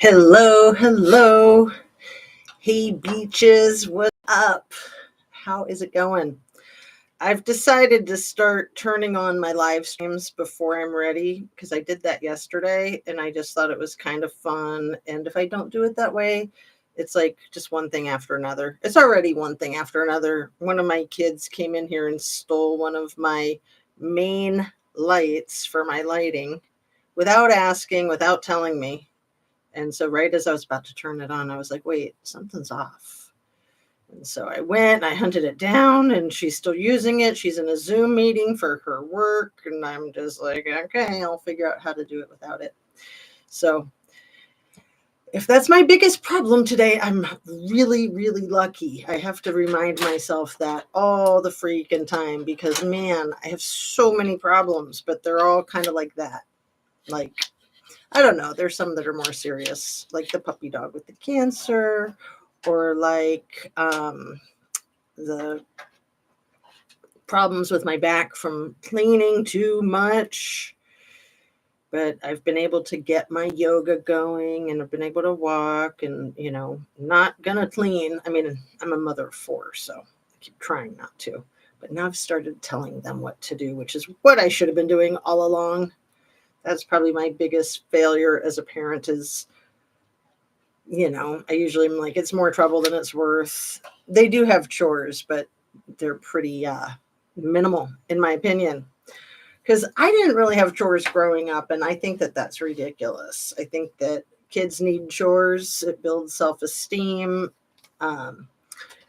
Hello, hello. Hey, beaches, what's up? How is it going? I've decided to start turning on my live streams before I'm ready because I did that yesterday and I just thought it was kind of fun. And if I don't do it that way, it's like just one thing after another. It's already one thing after another. One of my kids came in here and stole one of my main lights for my lighting without asking, without telling me. And so right as I was about to turn it on, I was like, wait, something's off. And so I went, I hunted it down, and she's still using it. She's in a Zoom meeting for her work. And I'm just like, okay, I'll figure out how to do it without it. So if that's my biggest problem today, I'm really, really lucky. I have to remind myself that all the freaking time because, man, I have so many problems, but they're all kind of like that. Like, I don't know. There's some that are more serious, like the puppy dog with the cancer, or like the problems with my back from cleaning too much. But I've been able to get my yoga going and I've been able to walk and, not gonna clean. I mean, I'm a mother of 4, so I keep trying not to. But now I've started telling them what to do, which is what I should have been doing all along. That's probably my biggest failure as a parent is, I usually am like, it's more trouble than it's worth. They do have chores, but they're pretty minimal, in my opinion. Because I didn't really have chores growing up, and I think that that's ridiculous. I think that kids need chores. It builds self-esteem,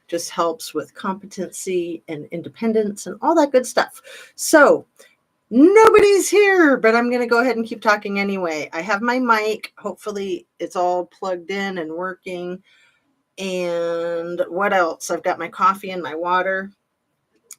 just helps with competency and independence and all that good stuff. So nobody's here, but I'm going to go ahead and keep talking anyway. I have my mic. Hopefully it's all plugged in and working. And what else? I've got my coffee and my water.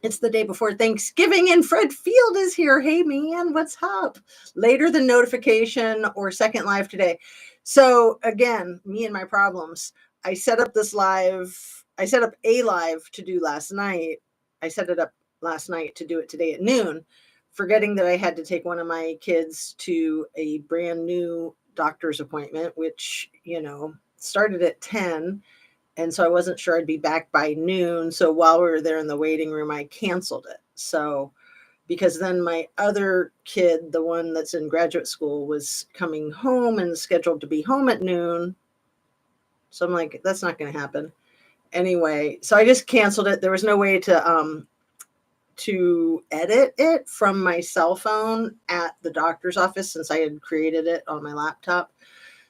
It's the day before Thanksgiving and Fred Field is here. Hey, man, what's up? Later than notification or second live today. So again, me and my problems. I set up a live to do last night. I set it up last night to do it today at noon, forgetting that I had to take one of my kids to a brand new doctor's appointment, which, started at 10. And so I wasn't sure I'd be back by noon. So while we were there in the waiting room, I canceled it. So because then my other kid, the one that's in graduate school, was coming home and scheduled to be home at noon. So I'm like, that's not going to happen. Anyway, so I just canceled it. There was no way to edit it from my cell phone at the doctor's office since I had created it on my laptop.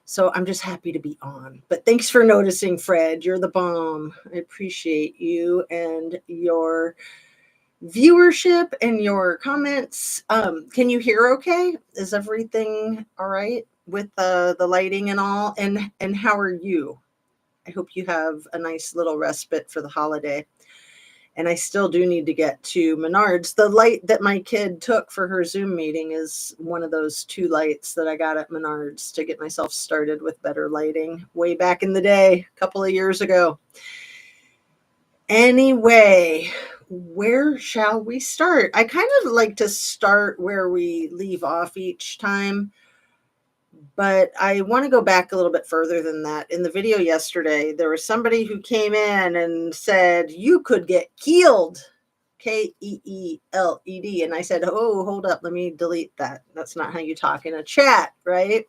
So I'm just happy to be on. But thanks for noticing, Fred. You're the bomb. I appreciate you and your viewership and your comments. Can you hear okay? Is everything all right with the lighting and all? And how are you? I hope you have a nice little respite for the holiday. And I still do need to get to Menards. The light that my kid took for her Zoom meeting is one of those 2 lights that I got at Menards to get myself started with better lighting way back in the day, a couple of years ago. Anyway, where shall we start? I kind of like to start where we leave off each time. But I want to go back a little bit further than that. In the video yesterday, there was somebody who came in and said, you could get keeled, Keeled. And I said, oh, hold up, let me delete that. That's not how you talk in a chat, right?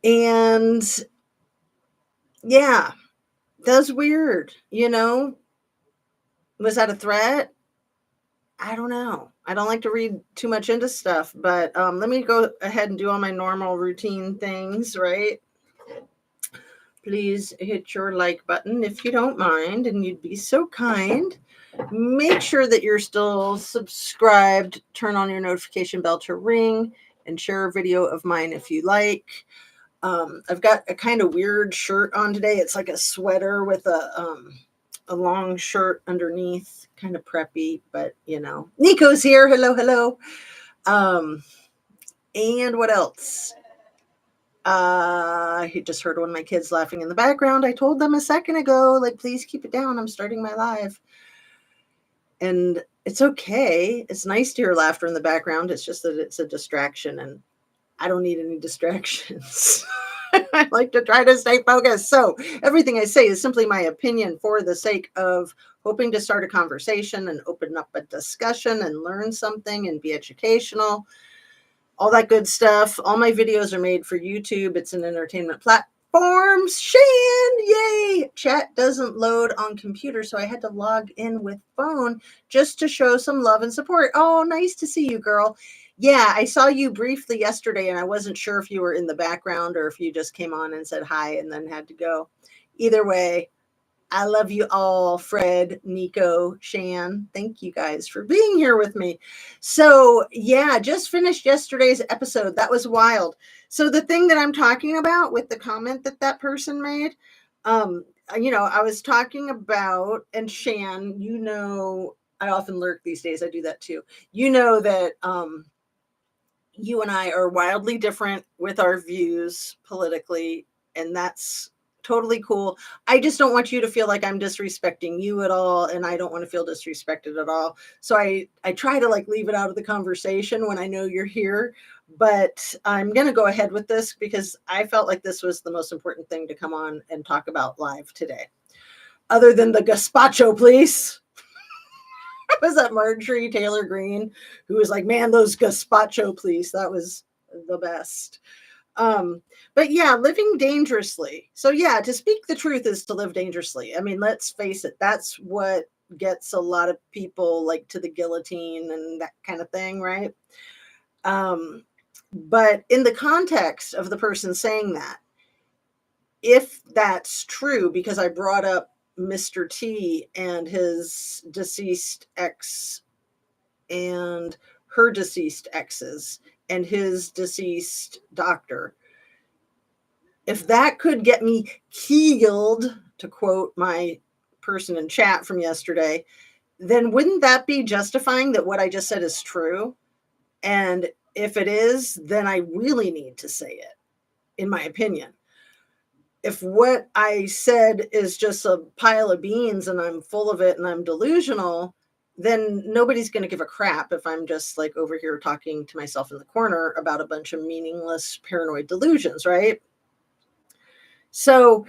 And yeah, that's weird. Was that a threat? I don't know. I don't like to read too much into stuff, but let me go ahead and do all my normal routine things, right? Please hit your like button if you don't mind, and you'd be so kind. Make sure that you're still subscribed. Turn on your notification bell to ring and share a video of mine if you like. I've got a kind of weird shirt on today. It's like a sweater with a long shirt underneath, kind of preppy, but Nico's here. Hello, hello. And what else? He just heard one of my kids laughing in the background. I told them a second ago, like, please keep it down. I'm starting my live. And it's okay. It's nice to hear laughter in the background. It's just that it's a distraction and I don't need any distractions. I like to try to stay focused. So everything I say is simply my opinion for the sake of hoping to start a conversation and open up a discussion and learn something and be educational, all that good stuff. All my videos are made for YouTube. It's an entertainment platform. Shan, yay! Chat doesn't load on computer, so I had to log in with phone just to show some love and support. Oh, nice to see you, girl. Yeah, I saw you briefly yesterday, and I wasn't sure if you were in the background or if you just came on and said hi and then had to go. Either way, I love you all, Fred, Nico, Shan. Thank you guys for being here with me. So, yeah, just finished yesterday's episode. That was wild. So, the thing that I'm talking about with the comment that that person made, I was talking about, and Shan, I often lurk these days. I do that too. You know that you and I are wildly different with our views politically, and that's totally cool. I just don't want you to feel like I'm disrespecting you at all, and I don't want to feel disrespected at all. So I try to like leave it out of the conversation when I know you're here, but I'm going to go ahead with this because I felt like this was the most important thing to come on and talk about live today. Other than the gazpacho, please. Was that Marjorie Taylor Greene who was like, man, those gazpacho police, that was the best. But yeah, living dangerously. So yeah, to speak the truth is to live dangerously. I mean, let's face it, that's what gets a lot of people like to the guillotine and that kind of thing, right? But in the context of the person saying that, if that's true, because I brought up Mr. T and his deceased ex and her deceased exes and his deceased doctor, if that could get me killed, to quote my person in chat from yesterday, then wouldn't that be justifying that what I just said is true? And if it is, then I really need to say it, in my opinion. If what I said is just a pile of beans and I'm full of it and I'm delusional, then nobody's going to give a crap if I'm just like over here talking to myself in the corner about a bunch of meaningless paranoid delusions, right? So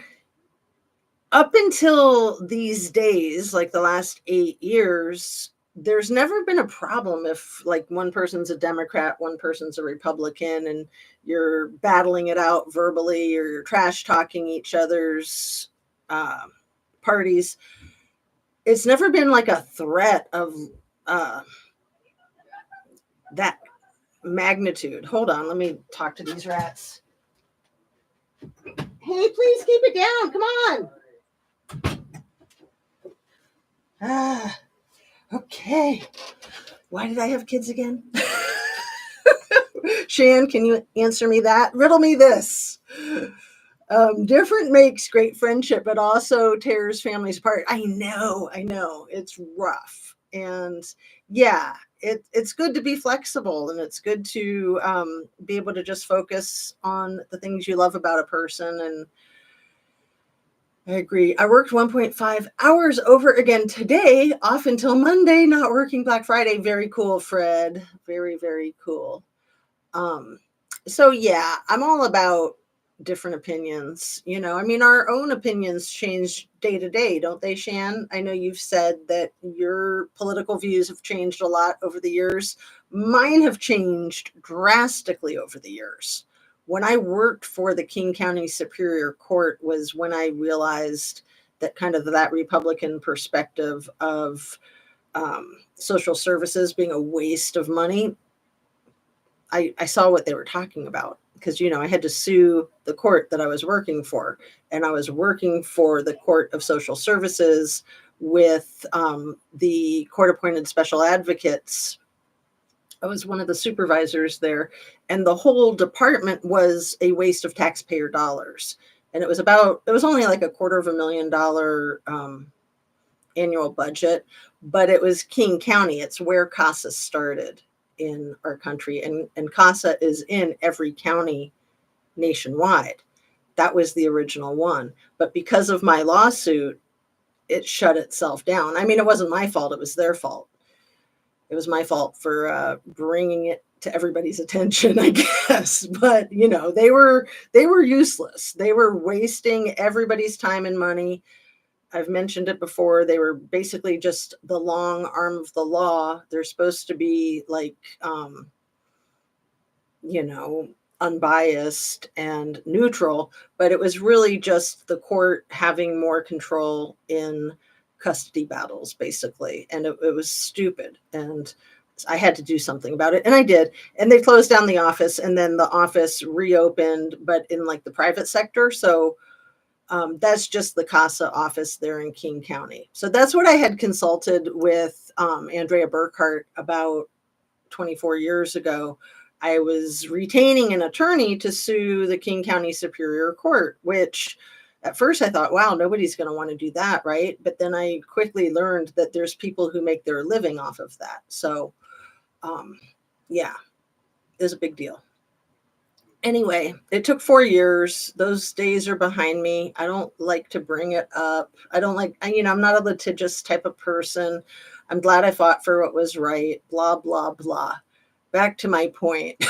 up until these days, like the last 8 years, there's never been a problem if like one person's a Democrat, one person's a Republican, and you're battling it out verbally or you're trash talking each other's parties. It's never been like a threat of that magnitude. Hold on, let me talk to these rats. Hey, please keep it down. Come on. Okay. Why did I have kids again? Shan, can you answer me that? Riddle me this. Different makes great friendship, but also tears families apart. I know. It's rough. And yeah, it's good to be flexible, and it's good to be able to just focus on the things you love about a person. And I agree. I worked 1.5 hours over again today, off until Monday, not working Black Friday. Very cool, Fred. Very, very cool. So yeah, I'm all about different opinions. I mean, our own opinions change day to day, don't they, Shan? I know you've said that your political views have changed a lot over the years. Mine have changed drastically over the years. When I worked for the King County Superior Court was when I realized that kind of that Republican perspective of social services being a waste of money. I saw what they were talking about because, I had to sue the court that I was working for, and I was working for the Court of Social Services with the court-appointed special advocates. I was one of the supervisors there, and the whole department was a waste of taxpayer dollars. And it was only like $250,000 annual budget, but it was King County. It's where CASA started in our country, and CASA is in every county nationwide. That was the original one, but because of my lawsuit, it shut itself down. I mean, it wasn't my fault, it was their fault. It was my fault for bringing it to everybody's attention, I guess. But they were useless. They were wasting everybody's time and money. I've mentioned it before. They were basically just the long arm of the law. They're supposed to be like, unbiased and neutral, but it was really just the court having more control in custody battles, basically. And it was stupid. And I had to do something about it. And I did. And they closed down the office, and then the office reopened, but in like the private sector. So that's just the CASA office there in King County. So that's what I had consulted with Andrea Burkhart about 24 years ago. I was retaining an attorney to sue the King County Superior Court, which at first I thought, wow, nobody's going to want to do that, right? But then I quickly learned that there's people who make their living off of that. So, yeah, it was a big deal. Anyway, it took 4 years. Those days are behind me. I don't like to bring it up. I don't like, I'm not a litigious type of person. I'm glad I fought for what was right, blah, blah, blah. Back to my point.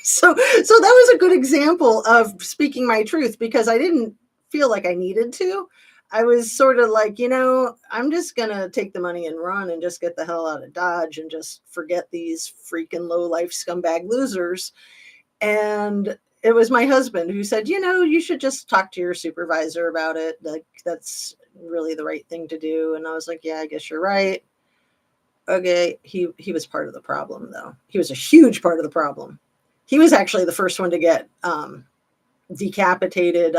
So that was a good example of speaking my truth, because I didn't feel like I needed to. I was sort of like, I'm just going to take the money and run and just get the hell out of Dodge and just forget these freaking low life scumbag losers. And it was my husband who said, you should just talk to your supervisor about it. Like, that's really the right thing to do. And I was like, yeah, I guess you're right. Okay. He was part of the problem, though. He was a huge part of the problem. He was actually the first one to get decapitated,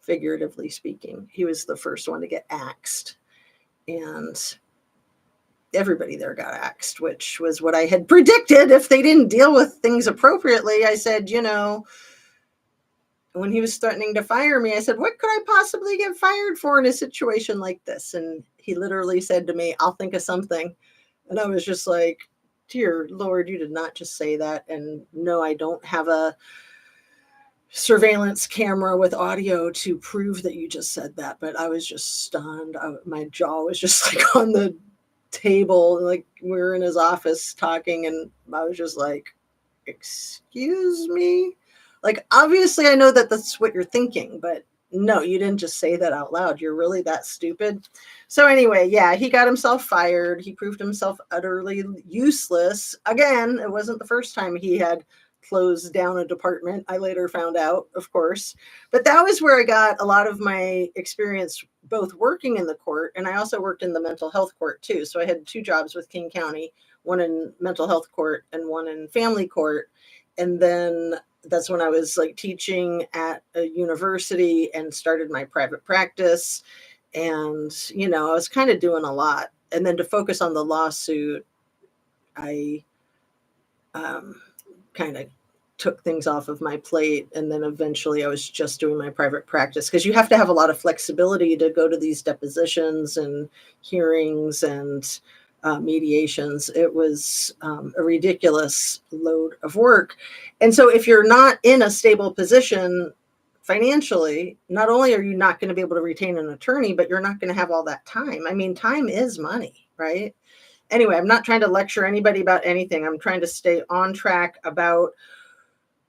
figuratively speaking. He was the first one to get axed. And everybody there got axed, which was what I had predicted if they didn't deal with things appropriately. I said, when he was threatening to fire me, I said, what could I possibly get fired for in a situation like this? And he literally said to me, I'll think of something. And I was just like, dear Lord, you did not just say that. And no, I don't have a surveillance camera with audio to prove that you just said that. But I was just stunned. My jaw was just like on the table. Like, we were in his office talking, and I was just like, excuse me? Like, obviously I know that that's what you're thinking, but no, you didn't just say that out loud. You're really that stupid. So anyway, yeah, he got himself fired. He proved himself utterly useless. Again, it wasn't the first time he had closed down a department. I later found out, of course. But that was where I got a lot of my experience, both working in the court, and I also worked in the mental health court too. So I had 2 jobs with King County, one in mental health court and one in family court. And then that's when I was like teaching at a university and started my private practice. And, I was kind of doing a lot. And then to focus on the lawsuit, I kind of took things off of my plate. And then eventually I was just doing my private practice, because you have to have a lot of flexibility to go to these depositions and hearings and mediations. It was a ridiculous load of work. And so if you're not in a stable position financially, not only are you not going to be able to retain an attorney, but you're not going to have all that time. I mean, time is money, right? Anyway, I'm not trying to lecture anybody about anything. I'm trying to stay on track about,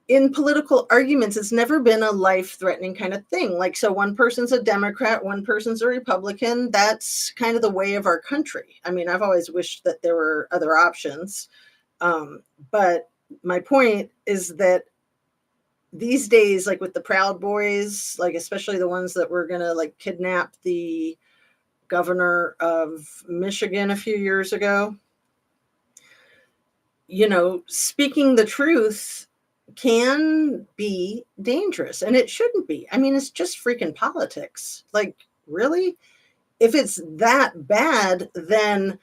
in political arguments, it's never been a life-threatening kind of thing. Like, so one person's a Democrat, one person's a Republican. That's kind of the way of our country. I mean, I've always wished that there were other options. But my point is that these days, like with the Proud Boys, like especially the ones that were going to like kidnap the governor of Michigan a few years ago, speaking the truth can be dangerous, and it shouldn't be. I mean, it's just freaking politics. Like, really? If it's that bad, then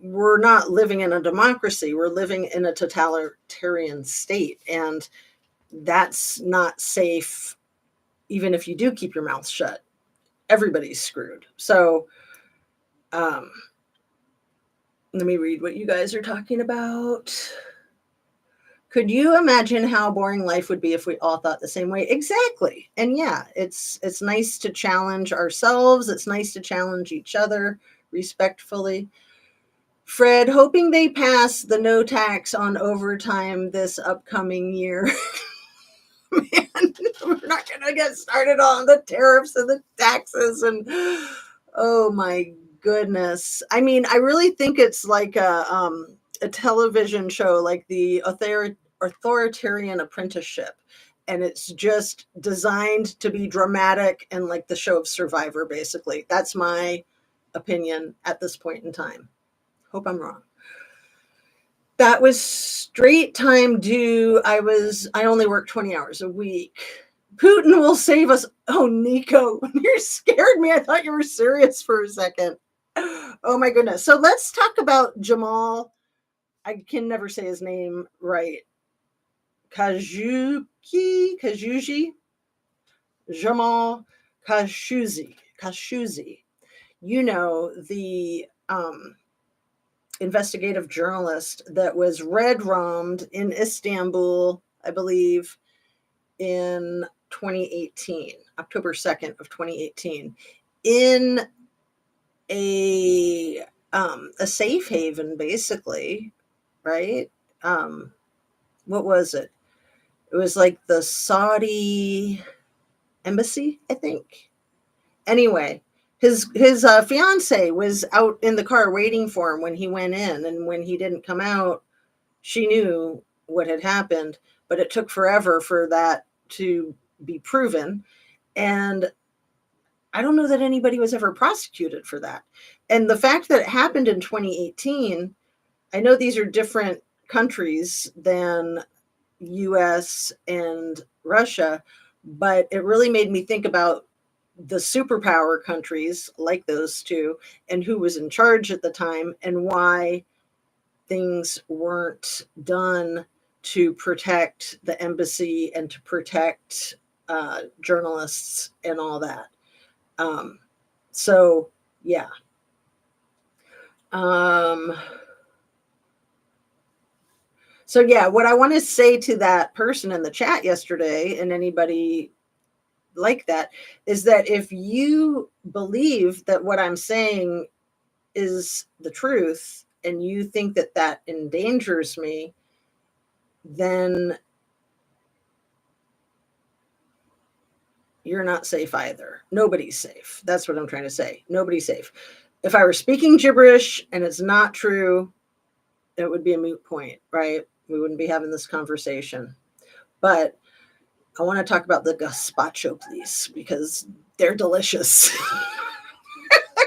we're not living in a democracy. We're living in a totalitarian state, and that's not safe. Even if you do keep your mouth shut, everybody's screwed. So, let me read what you guys are talking about. Could you imagine how boring life would be if we all thought the same way? Exactly. And yeah, it's nice to challenge ourselves. It's nice to challenge each other respectfully. Fred, hoping they pass the no tax on overtime this upcoming year. Man, we're not going to get started on the tariffs and the taxes and oh my goodness. I mean, I really think it's like a television show, like the authoritarian apprenticeship, and it's just designed to be dramatic and like the show of Survivor. Basically, that's my opinion at this point in time. Hope I'm wrong. That was straight time due. I only worked 20 hours a week. Putin will save us. Oh, Nico, you scared me. I thought you were serious for a second. Oh my goodness. So let's talk about Jamal. I can never say his name right. Khashoggi. Jamal Khashoggi. You know, the investigative journalist that was red-roamed in Istanbul, I believe, in 2018, October 2nd of 2018, in a safe haven, basically, right? What was it? It was like the Saudi embassy, I think. Anyway, his fiance was out in the car waiting for him when he went in, and when he didn't come out, she knew what had happened, but it took forever for that to be proven. And I don't know that anybody was ever prosecuted for that. And the fact that it happened in 2018, I know these are different countries than US and Russia, but it really made me think about the superpower countries like those two and who was in charge at the time and why things weren't done to protect the embassy and to protect journalists and all that. So, yeah. So, yeah, what I want to say to that person in the chat yesterday and anybody like that is that if you believe that what I'm saying is the truth and you think that that endangers me, then you're not safe either. Nobody's safe. That's what I'm trying to say. Nobody's safe. If I were speaking gibberish and it's not true, it would be a moot point, right? We wouldn't be having this conversation. But I want to talk about the Gazpacho police because they're delicious.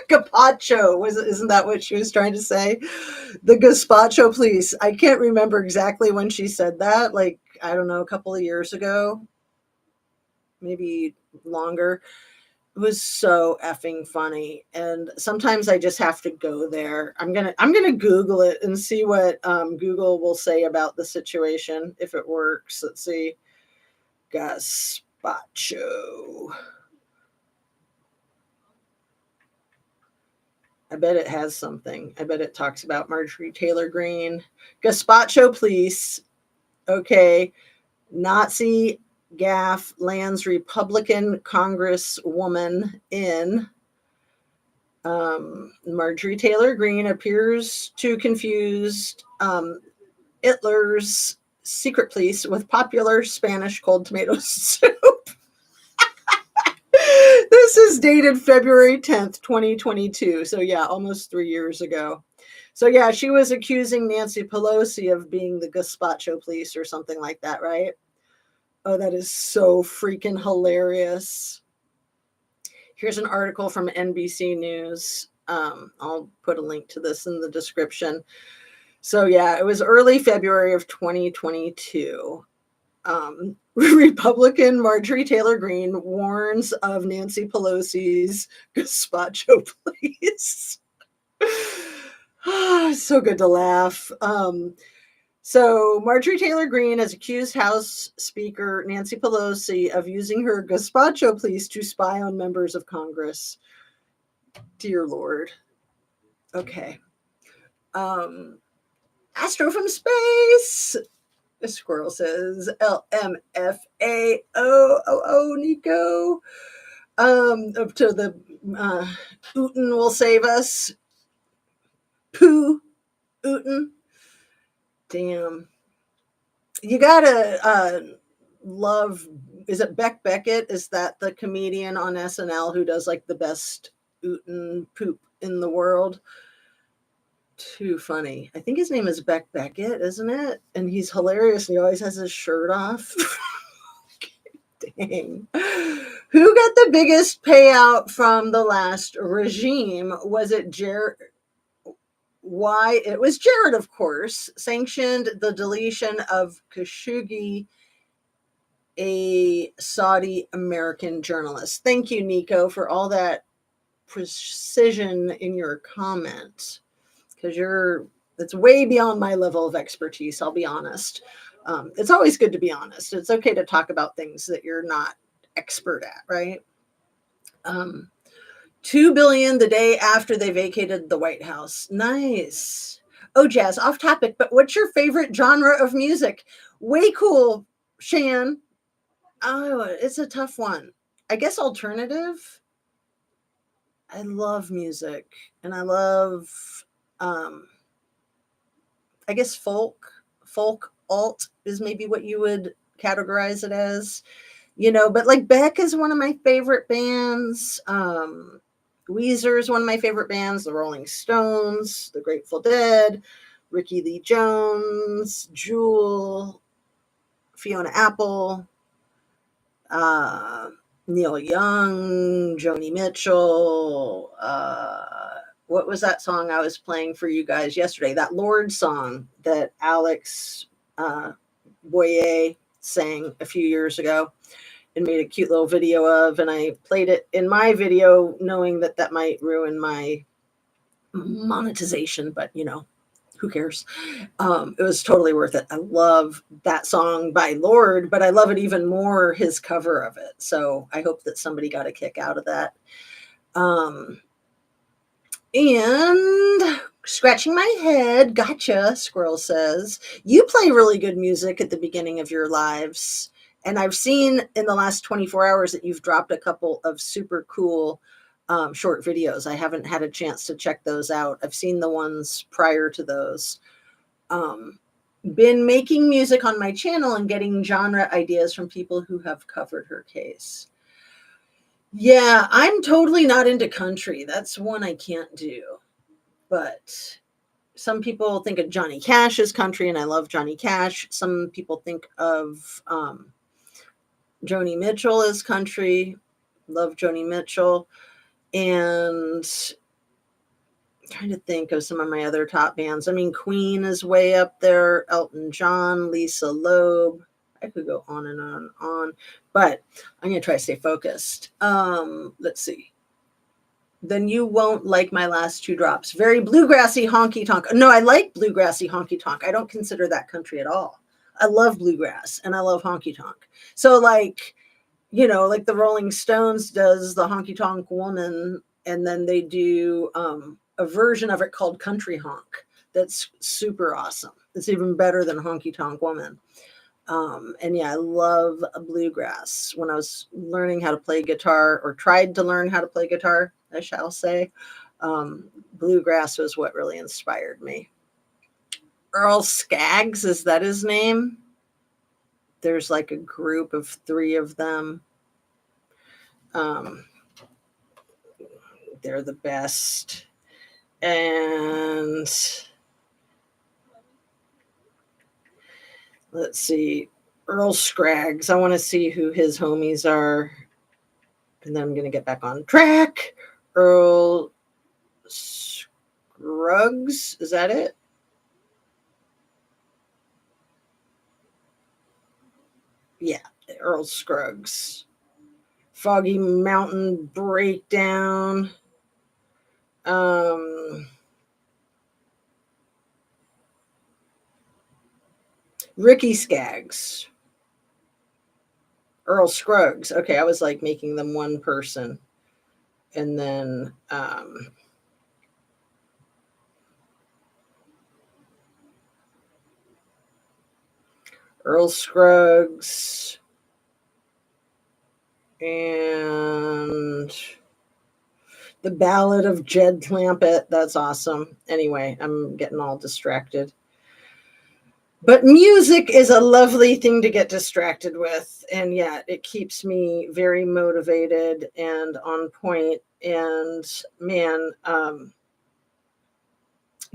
Gazpacho, isn't that what she was trying to say? The Gazpacho police. I can't remember exactly when she said that. Like, I don't know, a couple of years ago, maybe longer. It was so effing funny, and sometimes I just have to go there. I'm gonna Google it and see what Google will say about the situation if it works. Let's see, Gazpacho. I bet it has something. I bet it talks about Marjorie Taylor Greene. Gazpacho police. Okay, Nazi gaffe lands Republican Congresswoman in. Marjorie Taylor Greene appears to confuse Hitler's secret police with popular Spanish cold tomato soup. This is dated February 10th, 2022. So, yeah, almost 3 years ago. So, yeah, she was accusing Nancy Pelosi of being the Gazpacho police or something like that, right? Oh, that is so freaking hilarious. Here's an article from NBC News. I'll put a link to this in the description. So, yeah, it was early February of 2022. Republican Marjorie Taylor Greene warns of Nancy Pelosi's Gazpacho police. So good to laugh. So Marjorie Taylor Greene has accused House Speaker Nancy Pelosi of using her Gazpacho police to spy on members of Congress. Dear Lord. Okay. Astro from space. The squirrel says LMFAO, Nico. Up to the Putin will save us. Pooh. Ootin'. Damn. You gotta love. Is it Beck Beckett? Is that the comedian on SNL who does like the best ootin' poop in the world? Too funny. I think his name is Beck Beckett, isn't it? And he's hilarious. And he always has his shirt off. Dang. Who got the biggest payout from the last regime? Was it Jared? Why? It was Jared, of course, sanctioned the deletion of Khashoggi, a Saudi American journalist. Thank you, Nico, for all that precision in your comment, because it's way beyond my level of expertise. I'll be honest. It's always good to be honest. It's okay to talk about things that you're not expert at, right? 2 billion the day after they vacated the White House. Nice. Oh, Jazz, off topic, but what's your favorite genre of music? Way cool, Shan. Oh, it's a tough one. I guess alternative. I love music, and I love I guess folk alt is maybe what you would categorize it as, but like Beck is one of my favorite bands. Weezer is one of my favorite bands, the Rolling Stones, the Grateful Dead, Ricky Lee Jones, Jewel, Fiona Apple, Neil Young, Joni Mitchell. What was that song I was playing for you guys yesterday? That Lord song that Alex Boyer sang a few years ago and made a cute little video of. And I played it in my video knowing that that might ruin my monetization, but who cares? It was totally worth it. I love that song by Lord, but I love it even more, his cover of it. So I hope that somebody got a kick out of that. And scratching my head, gotcha, Squirrel says, you play really good music at the beginning of your lives. And I've seen in the last 24 hours that you've dropped a couple of super cool short videos. I haven't had a chance to check those out. I've seen the ones prior to those. Been making music on my channel and getting genre ideas from people who have covered her case. Yeah, I'm totally not into country. That's one I can't do. But some people think of Johnny Cash as country, and I love Johnny Cash. Some people think of Joni Mitchell as country. Love Joni Mitchell. And I'm trying to think of some of my other top bands. I mean, Queen is way up there. Elton John, Lisa Loeb. I could go on and on and on. But I'm going to try to stay focused. Let's see. Then you won't like my last two drops. Very bluegrassy honky tonk. No, I like bluegrassy honky tonk. I don't consider that country at all. I love bluegrass and I love honky tonk. So like the Rolling Stones does the honky tonk woman, and then they do a version of it called country honk. That's super awesome. It's even better than honky tonk woman. And yeah, I love bluegrass. When I was learning how to play guitar, or tried to learn how to play guitar, I shall say, bluegrass was what really inspired me. Earl Skaggs, is that his name? There's like a group of 3 of them. They're the best. And let's see, Earl Scraggs. I want to see who his homies are. And then I'm going to get back on track. Earl Scruggs. Is that it? Yeah, Earl Scruggs. Foggy Mountain Breakdown. Ricky Skaggs. Earl Scruggs. Okay, I was like making them one person. And then Earl Scruggs and The Ballad of Jed Clampett. That's awesome. Anyway, I'm getting all distracted. But music is a lovely thing to get distracted with. And yet it keeps me very motivated and on point. And man,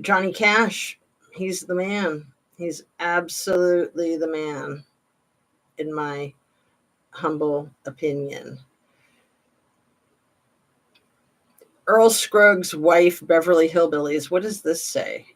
Johnny Cash, he's the man. He's absolutely the man, in my humble opinion. Earl Scruggs' wife, Beverly Hillbillies. What does this say?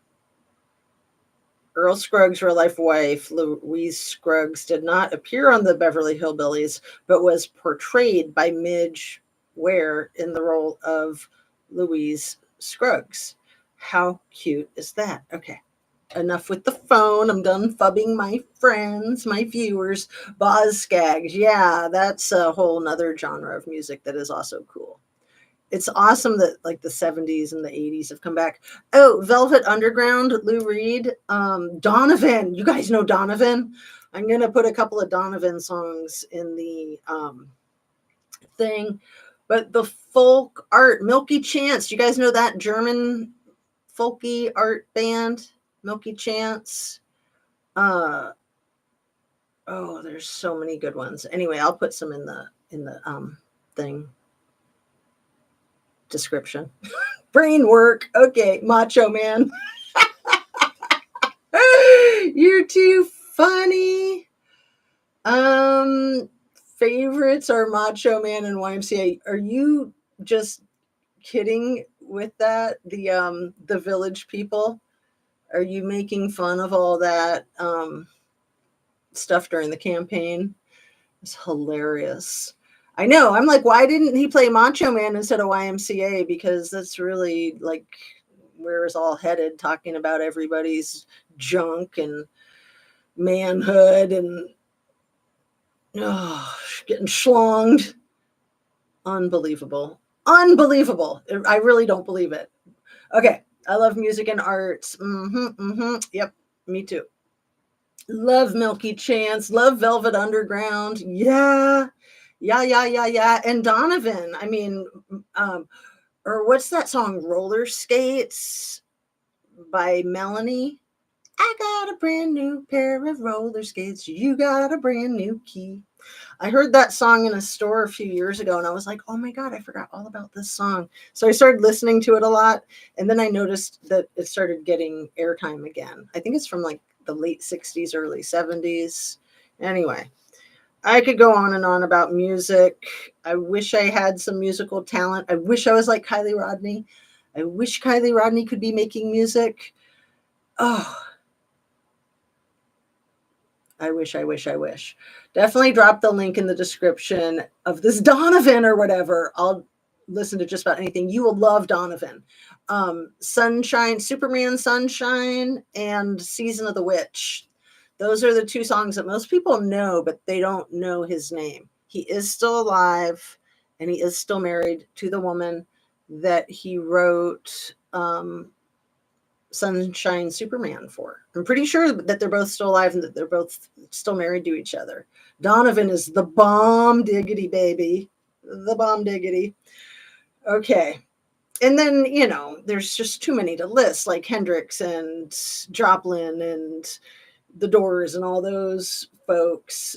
Earl Scruggs' real-life wife, Louise Scruggs, did not appear on the Beverly Hillbillies, but was portrayed by Midge Ware in the role of Louise Scruggs. How cute is that? Okay, enough with the phone. I'm done fubbing my friends, my viewers. Boz Scaggs. Yeah, that's a whole nother genre of music that is also cool. It's awesome that like the 70s and the 80s have come back. Oh, Velvet Underground, Lou Reed, Donovan. You guys know Donovan? I'm going to put a couple of Donovan songs in the thing. But the folk art, Milky Chance. You guys know that German folky art band, Milky Chance? Oh, there's so many good ones. Anyway, I'll put some in the thing description. Brain work. Okay, Macho Man. You're too funny. Favorites are Macho Man and YMCA. Are you just kidding with that? The Village People? Are you making fun of all that stuff during the campaign? It's hilarious. I know. I'm like, why didn't he play Macho Man instead of YMCA? Because that's really like where it's all headed, talking about everybody's junk and manhood and getting schlonged. Unbelievable. Unbelievable. I really don't believe it. Okay. I love music and arts. Yep. Me too. Love Milky Chance. Love Velvet Underground. Yeah. Yeah. And Donovan. I mean, or what's that song? Roller Skates by Melanie. I got a brand new pair of roller skates. You got a brand new key. I heard that song in a store a few years ago and I was like, oh my God, I forgot all about this song. So I started listening to it a lot. And then I noticed that it started getting airtime again. I think it's from like the late 60s, early 70s. Anyway, I could go on and on about music. I wish I had some musical talent. I wish I was like Kylie Rodney. I wish Kylie Rodney could be making music. Oh, I wish. Definitely drop the link in the description of this Donovan or whatever. I'll listen to just about anything. You will love Donovan. Sunshine, Superman Sunshine, and Season of the Witch. Those are the two songs that most people know, but they don't know his name. He is still alive, and he is still married to the woman that he wrote Sunshine Superman for. I'm pretty sure that they're both still alive and that they're both still married to each other. Donovan is the bomb diggity baby. The bomb diggity. Okay. And then, there's just too many to list, like Hendrix and Joplin and the Doors and all those folks.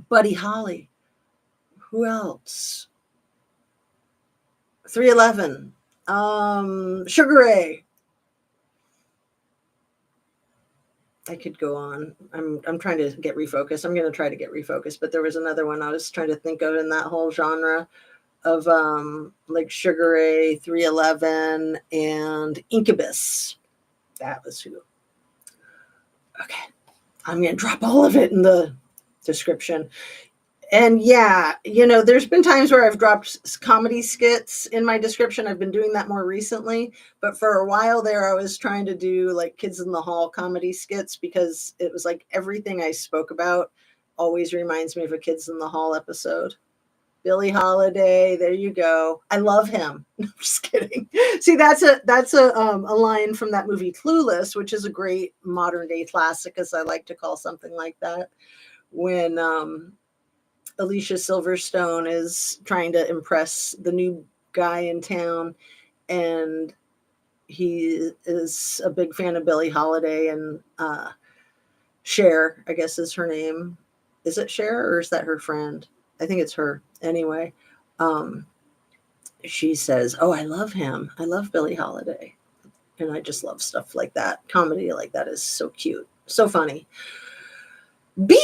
Buddy Holly. Who else? 311. Sugar Ray. I could go on. I'm trying to get refocused. I'm going to try to get refocused, but there was another one I was trying to think of in that whole genre of like Sugar Ray, 311, and Incubus. That was who. Okay. I'm going to drop all of it in the description. And yeah, there's been times where I've dropped comedy skits in my description. I've been doing that more recently, but for a while there, I was trying to do like Kids in the Hall comedy skits because it was like everything I spoke about always reminds me of a Kids in the Hall episode. Billie Holiday, there you go. I love him. No, I'm just kidding. See, that's a line from that movie Clueless, which is a great modern day classic, as I like to call something like that. When Alicia Silverstone is trying to impress the new guy in town, and he is a big fan of Billie Holiday, and Cher, I guess is her name. Is it Cher or is that her friend? I think it's her. Anyway, um, she says, "Oh, I love him. I love Billie Holiday." And I just love stuff like that. Comedy like that is so cute, so funny. B,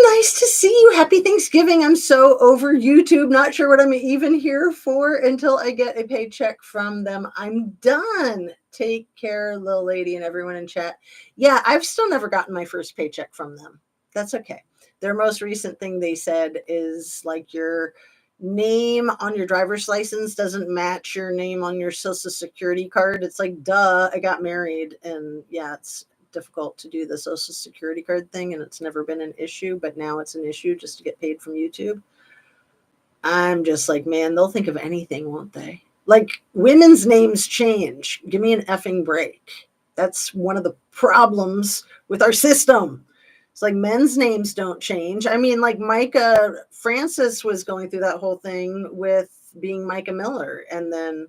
nice to see you. Happy Thanksgiving. I'm so over YouTube. Not sure what I'm even here for until I get a paycheck from them. I'm done. Take care, little lady, and everyone in chat. Yeah, I've still never gotten my first paycheck from them. That's okay. Their most recent thing they said is like your name on your driver's license doesn't match your name on your social security card. It's like, duh, I got married. And yeah, it's difficult to do the social security card thing, and it's never been an issue, but now it's an issue just to get paid from YouTube. I'm just like, man, they'll think of anything, won't they? Like, women's names change. Give me an effing break. That's one of the problems with our system. It's like men's names don't change. I mean, like Micah Francis was going through that whole thing with being Micah Miller, and then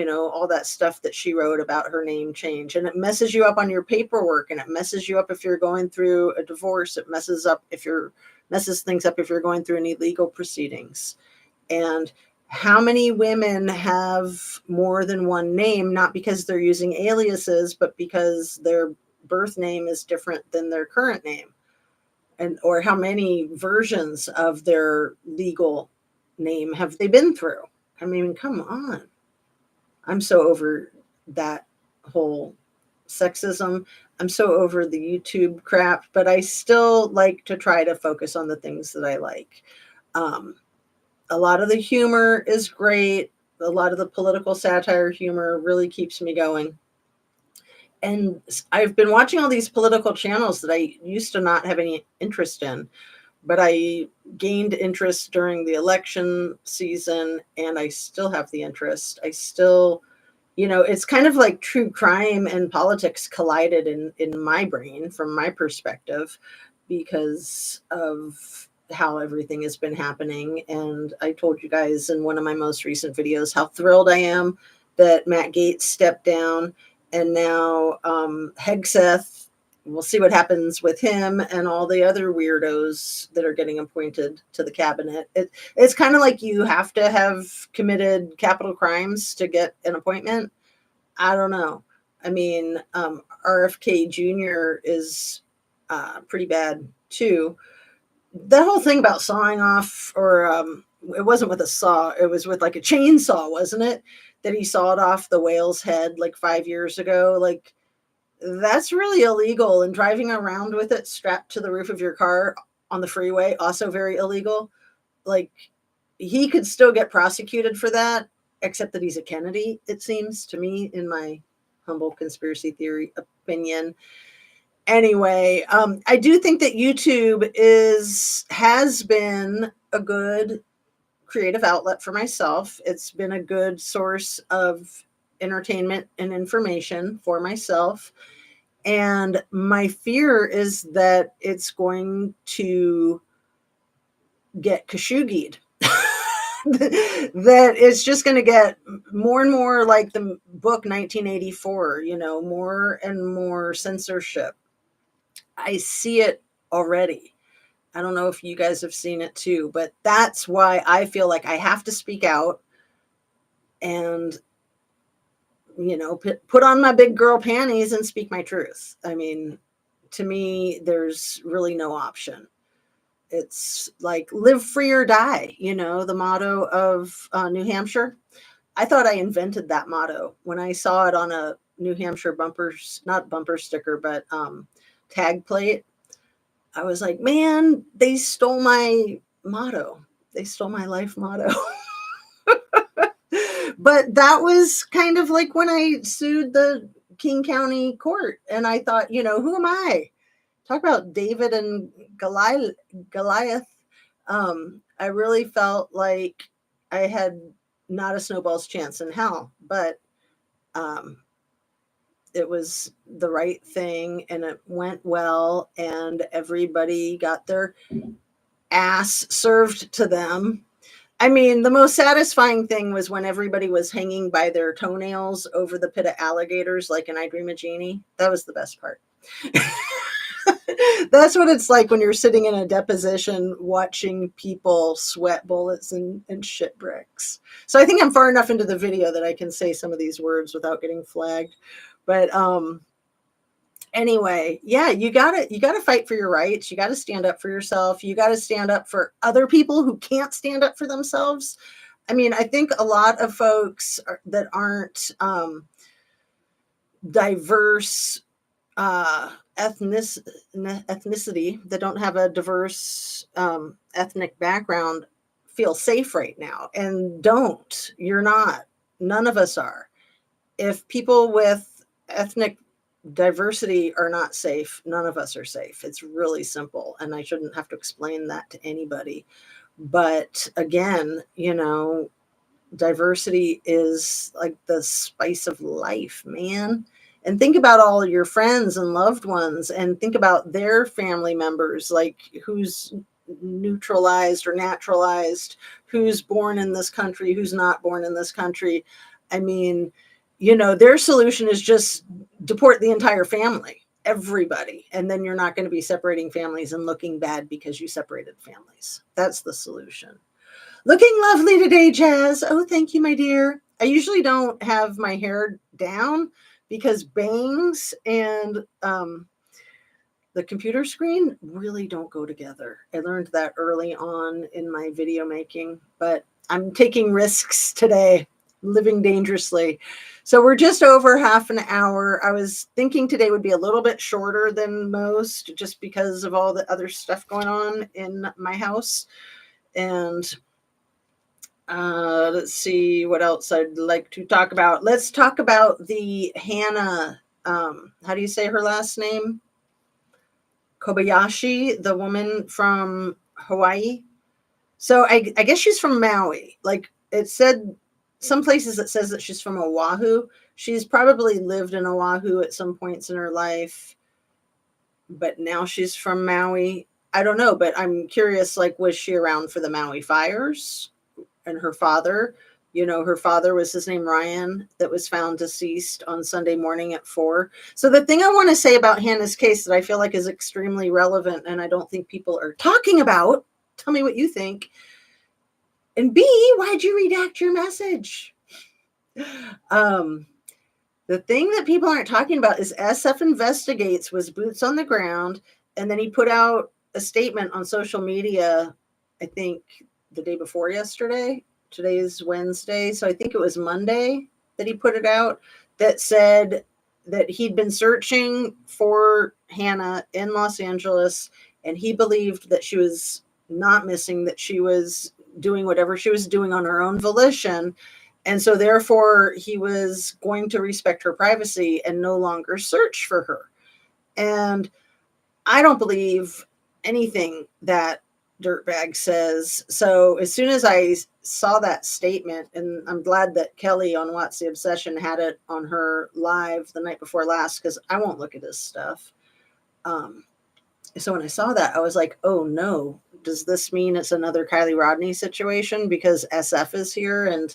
all that stuff that she wrote about her name change, and it messes you up on your paperwork, and it messes you up if you're going through a divorce. It messes things up if you're going through any legal proceedings. And how many women have more than one name, not because they're using aliases, but because their birth name is different than their current name? And or how many versions of their legal name have they been through? I mean, come on. I'm so over that whole sexism. I'm so over the YouTube crap, but I still like to try to focus on the things that I like. A lot of the humor is great. A lot of the political satire humor really keeps me going. And I've been watching all these political channels that I used to not have any interest in, but I gained interest during the election season, and I still have the interest. I still, it's kind of like true crime and politics collided in my brain from my perspective because of how everything has been happening. And I told you guys in one of my most recent videos how thrilled I am that Matt Gaetz stepped down, and now Hegseth, we'll see what happens with him and all the other weirdos that are getting appointed to the cabinet. It's kind of like you have to have committed capital crimes to get an appointment. I don't know. I mean, RFK Jr. is pretty bad too. That whole thing about sawing off, or it wasn't with a saw, it was with like a chainsaw, wasn't it? That he sawed off the whale's head like 5 years ago. Like, that's really illegal. And driving around with it strapped to the roof of your car on the freeway, also very illegal. Like, he could still get prosecuted for that, except that he's a Kennedy, it seems to me, in my humble conspiracy theory opinion. Anyway, I do think that YouTube has been a good creative outlet for myself. It's been a good source of entertainment and information for myself. And my fear is that it's going to get Khashoggi'd. That it's just going to get more and more like the book 1984, more and more censorship. I see it already. I don't know if you guys have seen it too, but that's why I feel like I have to speak out and, put on my big girl panties and speak my truth. I mean, to me, there's really no option. It's like live free or die, the motto of New Hampshire. I thought I invented that motto when I saw it on a New Hampshire not bumper sticker, but tag plate. I was like, man, they stole my motto. They stole my life motto. But that was kind of like when I sued the King County court. And I thought, who am I? Talk about David and Goliath. I really felt like I had not a snowball's chance in hell, but it was the right thing, and it went well, and everybody got their ass served to them. I mean, the most satisfying thing was when everybody was hanging by their toenails over the pit of alligators, like in I Dream of Jeannie. That was the best part. That's what it's like when you're sitting in a deposition watching people sweat bullets and shit bricks. So I think I'm far enough into the video that I can say some of these words without getting flagged. But anyway, yeah, you gotta fight for your rights. You gotta stand up for yourself. You gotta stand up for other people who can't stand up for themselves. I mean, I think a lot of folks that aren't diverse ethnicity, that don't have a diverse ethnic background, feel safe right now, and don't. You're not. None of us are. If people with ethnic diversity are not safe, none of us are safe. It's really simple, and I shouldn't have to explain that to anybody. But again, diversity is like the spice of life, man. And think about all your friends and loved ones, and think about their family members, like who's neutralized or naturalized, who's born in this country, who's not born in this country. I mean, their solution is just deport the entire family, everybody. And then you're not going to be separating families and looking bad because you separated families. That's the solution. Looking lovely today, Jazz. Oh, thank you, my dear. I usually don't have my hair down because bangs and the computer screen really don't go together. I learned that early on in my video making, but I'm taking risks today, living dangerously. So we're just over half an hour. I was thinking today would be a little bit shorter than most just because of all the other stuff going on in my house. And let's see what else I'd like to talk about. Let's talk about the Hannah. How do you say her last name? Kobayashi, the woman from Hawaii. So I guess she's from Maui. Like it said, some places it says that she's from Oahu. She's probably lived in Oahu at some points in her life, but now she's from Maui. I don't know, but I'm curious, like, was she around for the Maui fires? And her father, her father was his name Ryan, that was found deceased on Sunday morning at 4. So the thing I want to say about Hannah's case that I feel like is extremely relevant and I don't think people are talking about, tell me what you think. And B, why'd you redact your message? The thing that people aren't talking about is SF Investigates was boots on the ground, and then he put out a statement on social media, I think the day before yesterday. Today is Wednesday, so I think it was Monday that he put it out, that said that he'd been searching for Hannah in Los Angeles, and he believed that she was not missing, that she was doing whatever she was doing on her own volition. And so therefore he was going to respect her privacy and no longer search for her. And I don't believe anything that dirtbag says. So as soon as I saw that statement, and I'm glad that Kelly on What's the Obsession had it on her live the night before last, because I won't look at this stuff. So when I saw that, I was like, oh no, does this mean it's another Kylie Rodney situation because SF is here? And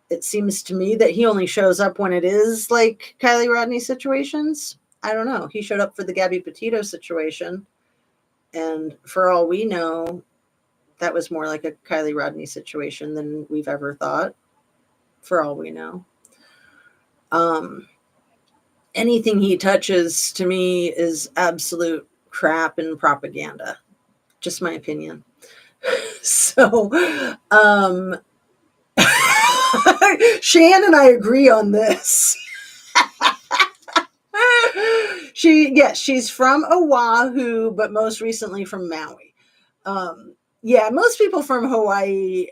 it seems to me that he only shows up when it is like Kylie Rodney situations. I don't know. He showed up for the Gabby Petito situation. And for all we know, that was more like a Kylie Rodney situation than we've ever thought, for all we know. Anything he touches to me is absolute crap and propaganda. Just my opinion. So, Shan and I agree on this. She's from Oahu, but most recently from Maui. Most people from Hawaii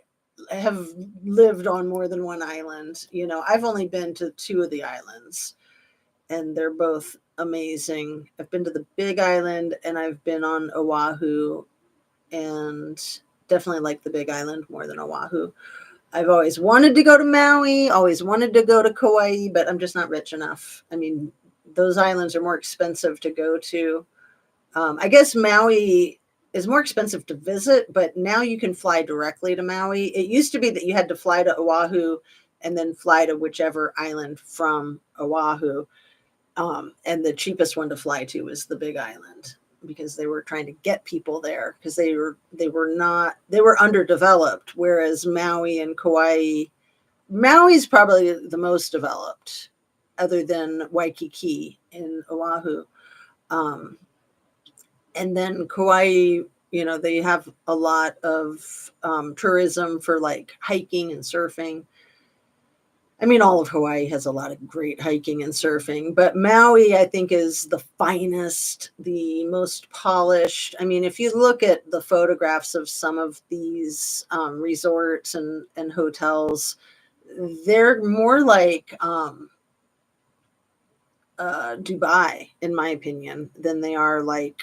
have lived on more than one island. I've only been to 2 of the islands, and they're both amazing. I've been to the Big Island, and I've been on Oahu, and definitely like the Big Island more than Oahu. I've always wanted to go to Maui, always wanted to go to Kauai, but I'm just not rich enough. I mean, those islands are more expensive to go to. I guess Maui is more expensive to visit, but now you can fly directly to Maui. It used to be that you had to fly to Oahu and then fly to whichever island from Oahu. And the cheapest one to fly to was the Big Island, because they were trying to get people there, because they were underdeveloped, whereas Maui and Kauai, Maui's probably the most developed, other than Waikiki in Oahu. And then Kauai, they have a lot of tourism for like hiking and surfing. I mean, all of Hawaii has a lot of great hiking and surfing, but Maui, I think, is the finest, the most polished. I mean, if you look at the photographs of some of these resorts and hotels, they're more like Dubai, in my opinion, than they are like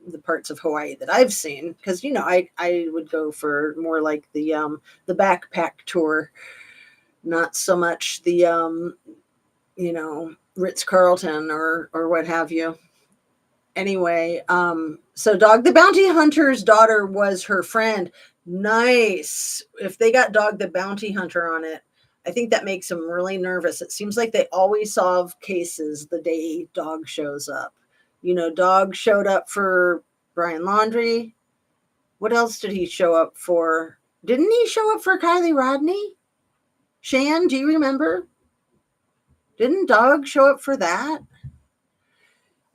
the parts of Hawaii that I've seen. Because I would go for more like the backpack tour, not so much the Ritz-Carlton or what have you. Anyway, so Dog the Bounty Hunter's daughter was her friend. Nice. If they got Dog the Bounty Hunter on it, I think that makes them really nervous. It seems like they always solve cases the day Dog shows up. Dog showed up for Brian Laundrie. What else did he show up for? Didn't he show up for Kylie Rodney? Shan, do you remember? Didn't Dog show up for that?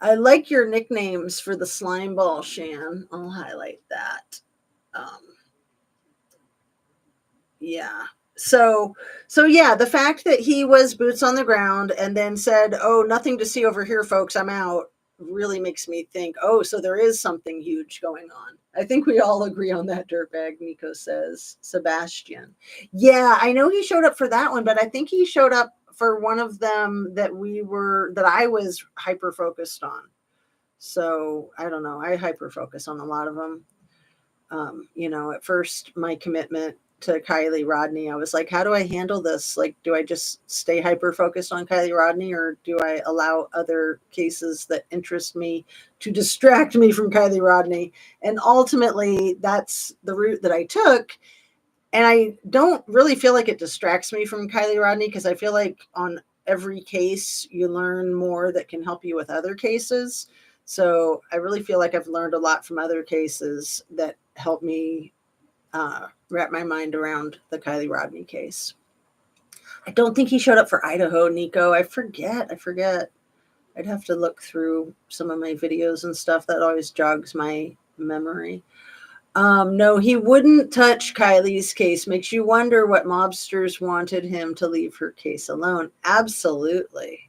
I like your nicknames for the slime ball, Shan. I'll highlight that. Yeah. So yeah, the fact that he was boots on the ground and then said, "Oh, nothing to see over here, folks. I'm out," really makes me think, oh, so there is something huge going on. I think we all agree on that, dirtbag, Nico says. Sebastian. Yeah, I know he showed up for that one, but I think he showed up for one of them that I was hyper focused on. So I don't know. I hyper focus on a lot of them. At first, my commitment to Kylie Rodney, I was like, how do I handle this? Like, do I just stay hyper focused on Kylie Rodney, or do I allow other cases that interest me to distract me from Kylie Rodney? And ultimately, that's the route that I took. And I don't really feel like it distracts me from Kylie Rodney, because I feel like on every case, you learn more that can help you with other cases. So I really feel like I've learned a lot from other cases that help me wrap my mind around the Kylie Rodney case. I don't think he showed up for Idaho, Nico. I forget. I'd have to look through some of my videos and stuff. That always jogs my memory. No, he wouldn't touch Kylie's case. Makes you wonder what mobsters wanted him to leave her case alone. Absolutely.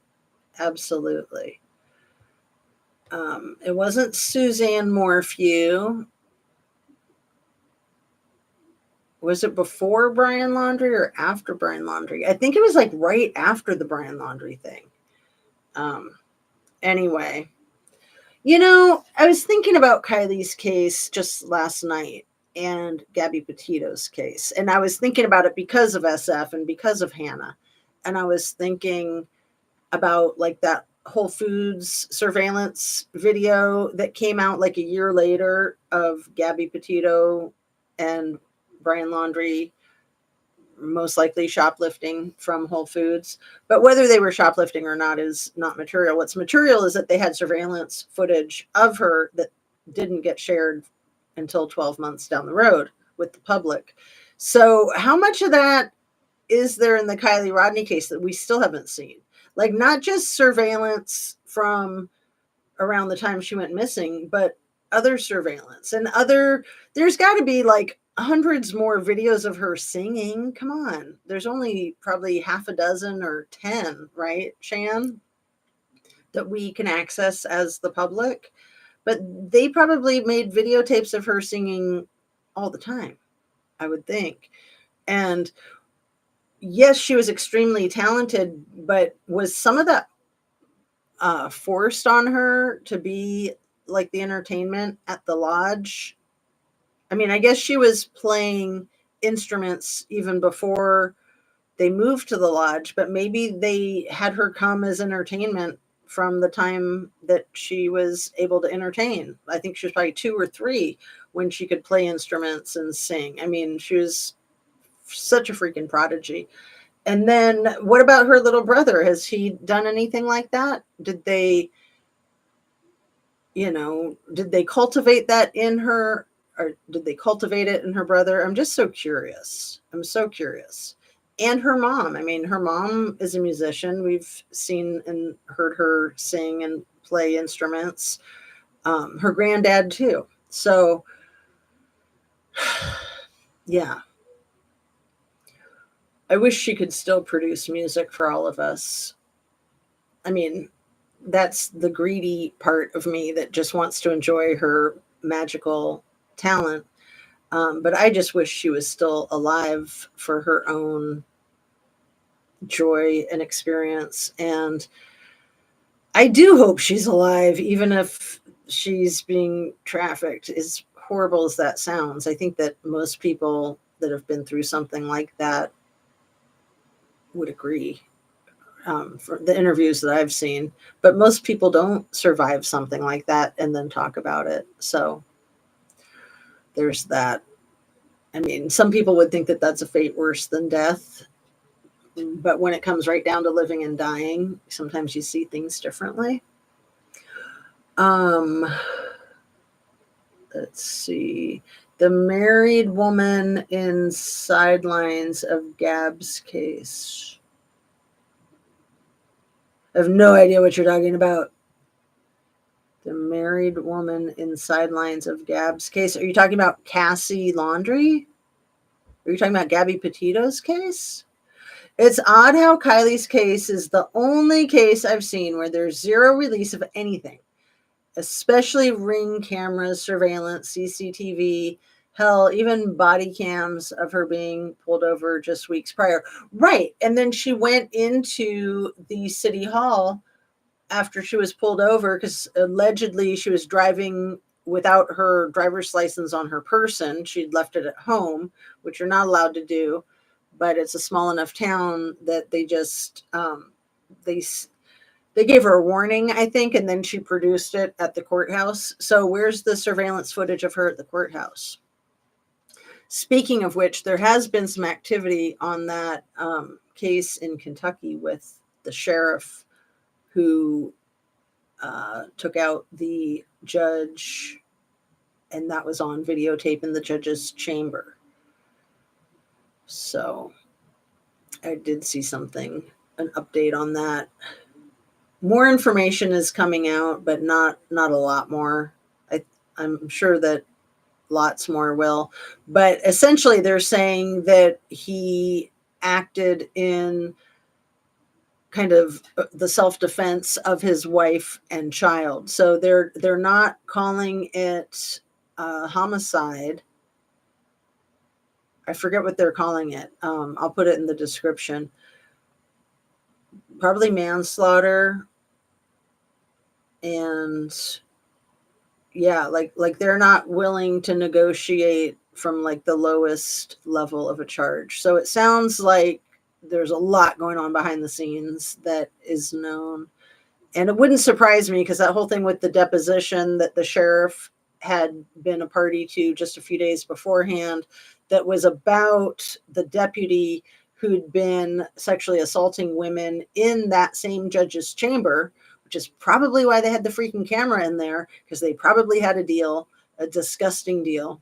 It wasn't Suzanne Morphew. Was it before Brian Laundrie or after Brian Laundrie? I think it was like right after the Brian Laundrie thing. Anyway, I was thinking about Kylie's case just last night and Gabby Petito's case. And I was thinking about it because of SF and because of Hannah. And I was thinking about like that Whole Foods surveillance video that came out like a year later of Gabby Petito and Brian Laundrie most likely shoplifting from Whole Foods. But whether they were shoplifting or not is not material. What's material is that they had surveillance footage of her that didn't get shared until 12 months down the road with the public. So how much of that is there in the Kylie Rodney case that we still haven't seen? Like, not just surveillance from around the time she went missing, but other surveillance and there's got to be like hundreds more videos of her singing. Come on. There's only probably half a dozen or 10, right, Shan, that we can access as the public. But they probably made videotapes of her singing all the time, I would think. And yes, she was extremely talented, but was some of that forced on her to be like the entertainment at the lodge? I mean, I guess she was playing instruments even before they moved to the lodge, but maybe they had her come as entertainment from the time that she was able to entertain. I think she was probably 2 or 3 when she could play instruments and sing. I mean, she was such a freaking prodigy. And then what about her little brother? Has he done anything like that? Did they, did they cultivate that in her, or did they cultivate it in her brother? I'm just so curious. I'm so curious. And her mom. I mean, her mom is a musician. We've seen and heard her sing and play instruments. Her granddad too. So, yeah, I wish she could still produce music for all of us. I mean, that's the greedy part of me that just wants to enjoy her magical talent. But I just wish she was still alive for her own joy and experience. And I do hope she's alive, even if she's being trafficked, as horrible as that sounds. I think that most people that have been through something like that would agree. For the interviews that I've seen, but most people don't survive something like that and then talk about it. So there's that. I mean, some people would think that that's a fate worse than death, but when it comes right down to living and dying, sometimes you see things differently. Um, let's see. The married woman in sidelines of Gab's case. I have no idea what you're talking about. The married woman in sidelines of Gab's case. Are you talking about Cassie Laundry? Are you talking about Gabby Petito's case? It's odd how Kylie's case is the only case I've seen where there's zero release of anything, especially ring cameras, surveillance, CCTV, hell, even body cams of her being pulled over just weeks prior. Right. And then she went into the city hall after she was pulled over because allegedly she was driving without her driver's license on her person. She'd left it at home, which you're not allowed to do, but it's a small enough town that they just they gave her a warning, I think, and then she produced it at the courthouse. So where's the surveillance footage of her at the courthouse? Speaking of which, there has been some activity on that case in Kentucky with the sheriff who took out the judge, and that was on videotape in the judge's chamber. So I did see something, an update on that. More information is coming out, but not a lot more. I'm sure that lots more will. But essentially, they're saying that he acted in kind of the self-defense of his wife and child. So they're not calling it homicide. I forget what they're calling it. I'll put it in the description. Probably manslaughter. And yeah, like they're not willing to negotiate from like the lowest level of a charge. So it sounds like there's a lot going on behind the scenes that is known. And it wouldn't surprise me because that whole thing with the deposition that the sheriff had been a party to just a few days beforehand, that was about the deputy who'd been sexually assaulting women in that same judge's chamber, which is probably why they had the freaking camera in there, because they probably had a deal, a disgusting deal,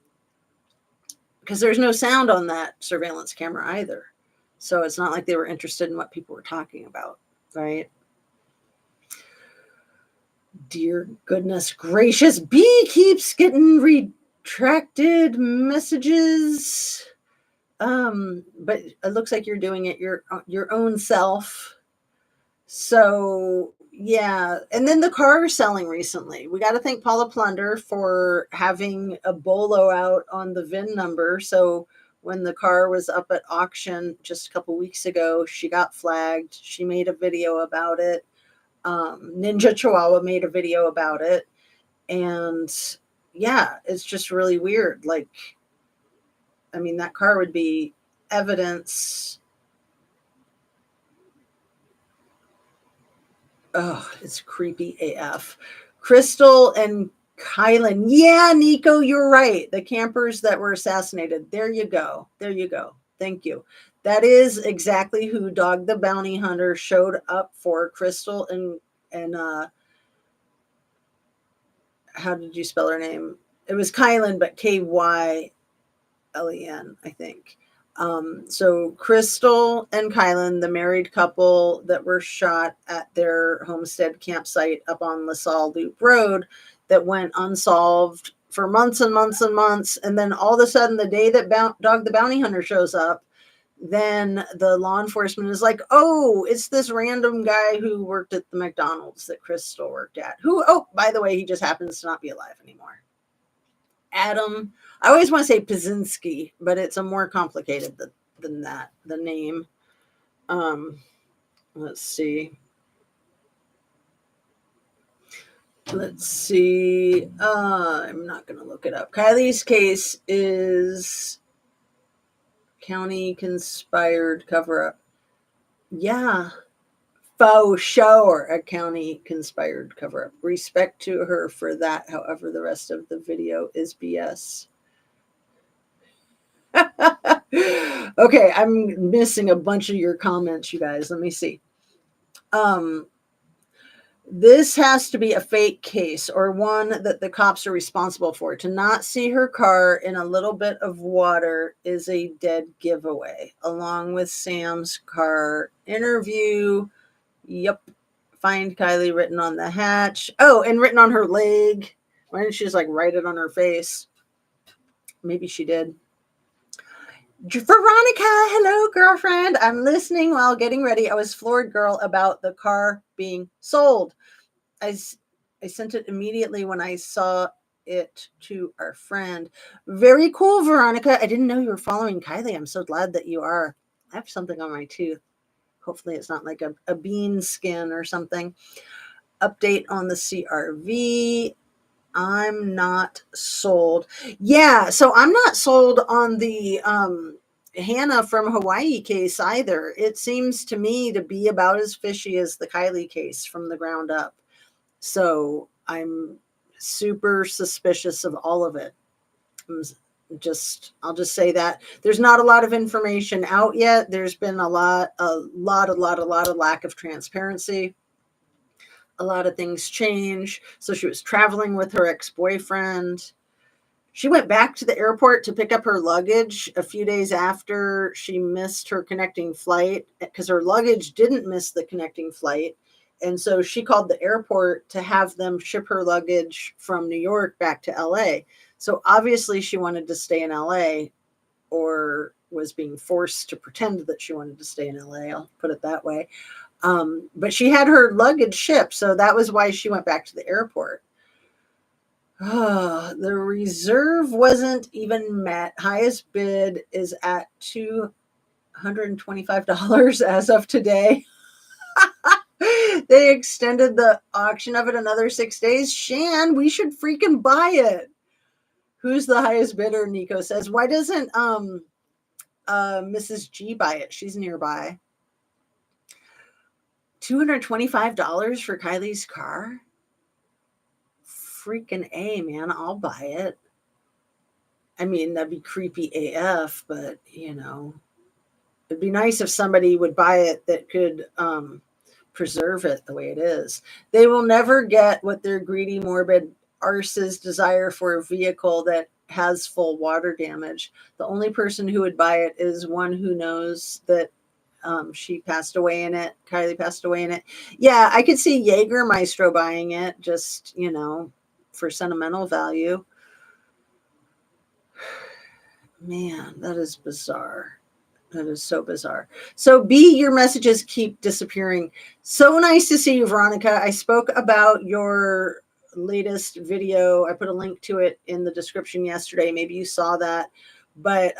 because there's no sound on that surveillance camera either. So it's not like they were interested in what people were talking about, right? Dear goodness gracious, B keeps getting retracted messages. But it looks like you're doing it your own self. So yeah, and then the car selling recently. We got to thank Paula Plunder for having a bolo out on the VIN number. So when the car was up at auction just a couple weeks ago, she got flagged. She made a video about it. Ninja Chihuahua made a video about it. And yeah, it's just really weird. Like, I mean, that car would be evidence. Oh, it's creepy AF. Crystal and Kylan. Yeah, Nico, you're right. The campers that were assassinated. There you go. There you go. Thank you. That is exactly who Dog the Bounty Hunter showed up for. Crystal and how did you spell her name? It was Kylan, but Kylen, I think. So Crystal and Kylan, the married couple that were shot at their homestead campsite up on LaSalle Loop Road, that went unsolved for months and months and months. And then all of a sudden, the day that Dog the Bounty Hunter shows up, then the law enforcement is like, oh, it's this random guy who worked at the McDonald's that Crystal worked at. Who, oh, by the way, he just happens to not be alive anymore. Adam, I always want to say Pazinski, but it's a more complicated than that, the name. Let's see. I'm not going to look it up. Kylie's case is county conspired cover-up. Yeah. Faux sure, a county conspired cover-up. Respect to her for that. However, the rest of the video is BS. Okay, I'm missing a bunch of your comments, you guys. Let me see. This has to be a fake case or one that the cops are responsible for. To not see her car in a little bit of water is a dead giveaway, along with Sam's car interview. Yep. Find Kylie written on the hatch. Oh, and written on her leg. Why didn't she just like write it on her face? Maybe she did. Veronica, hello, girlfriend. I'm listening while getting ready. I was floored, girl, about the car being sold. I sent it immediately when I saw it to our friend. Very cool, Veronica. I didn't know you were following Kylie. I'm so glad that you are. I have something on my tooth. Hopefully it's not like a bean skin or something. Update on the CRV. I'm not sold. Yeah, so I'm not sold on the Hannah from Hawaii case either. It seems to me to be about as fishy as the Kylie case from the ground up. So I'm super suspicious of all of it. I'll just say that there's not a lot of information out yet. There's been a lot of lack of transparency. A lot of things change. So she was traveling with her ex-boyfriend. She went back to the airport to pick up her luggage a few days after she missed her connecting flight, because her luggage didn't miss the connecting flight. And so she called the airport to have them ship her luggage from New York back to LA. So obviously she wanted to stay in LA, or was being forced to pretend that she wanted to stay in LA. I'll put it that way. But she had her luggage shipped, so that was why she went back to the airport. The reserve wasn't even met. Highest bid is at $225 as of today. They extended the auction of it another 6 days. Shan, we should freaking buy it. Who's the highest bidder? Nico says. Why doesn't Mrs. G buy it? She's nearby. $225 for Kylie's car? Freaking A, man. I'll buy it. I mean, that'd be creepy AF, but, you know, it'd be nice if somebody would buy it that could preserve it the way it is. They will never get what their greedy, morbid arse's desire for a vehicle that has full water damage. The only person who would buy it is one who knows that she passed away in it. Kylie passed away in it. Yeah, I could see Jägermeister buying it, just, you know, for sentimental value. Man, that is bizarre. That is so bizarre. So B, your messages keep disappearing. So nice to see you, Veronica. I spoke about your latest video. I put a link to it in the description yesterday. Maybe you saw that. But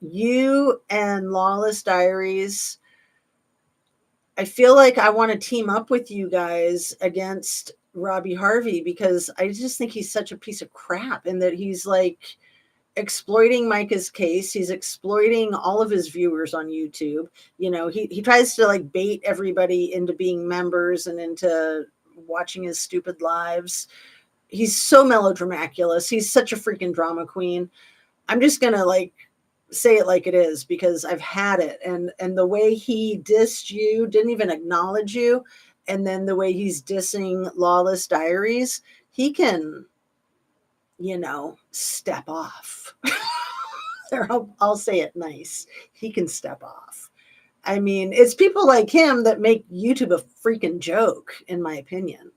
you and Lawless Diaries, I feel like I want to team up with you guys against Robbie Harvey, because I just think he's such a piece of crap, and that he's like exploiting Micah's case. He's exploiting all of his viewers on YouTube. He tries to like bait everybody into being members and into watching his stupid lives. He's so melodramaculous. He's such a freaking drama queen. I'm just going to like say it like it is because I've had it. And the way he dissed you, didn't even acknowledge you. And then the way he's dissing Lawless Diaries, he can, step off. I'll say it nice. He can step off. I mean, it's people like him that make YouTube a freaking joke, in my opinion.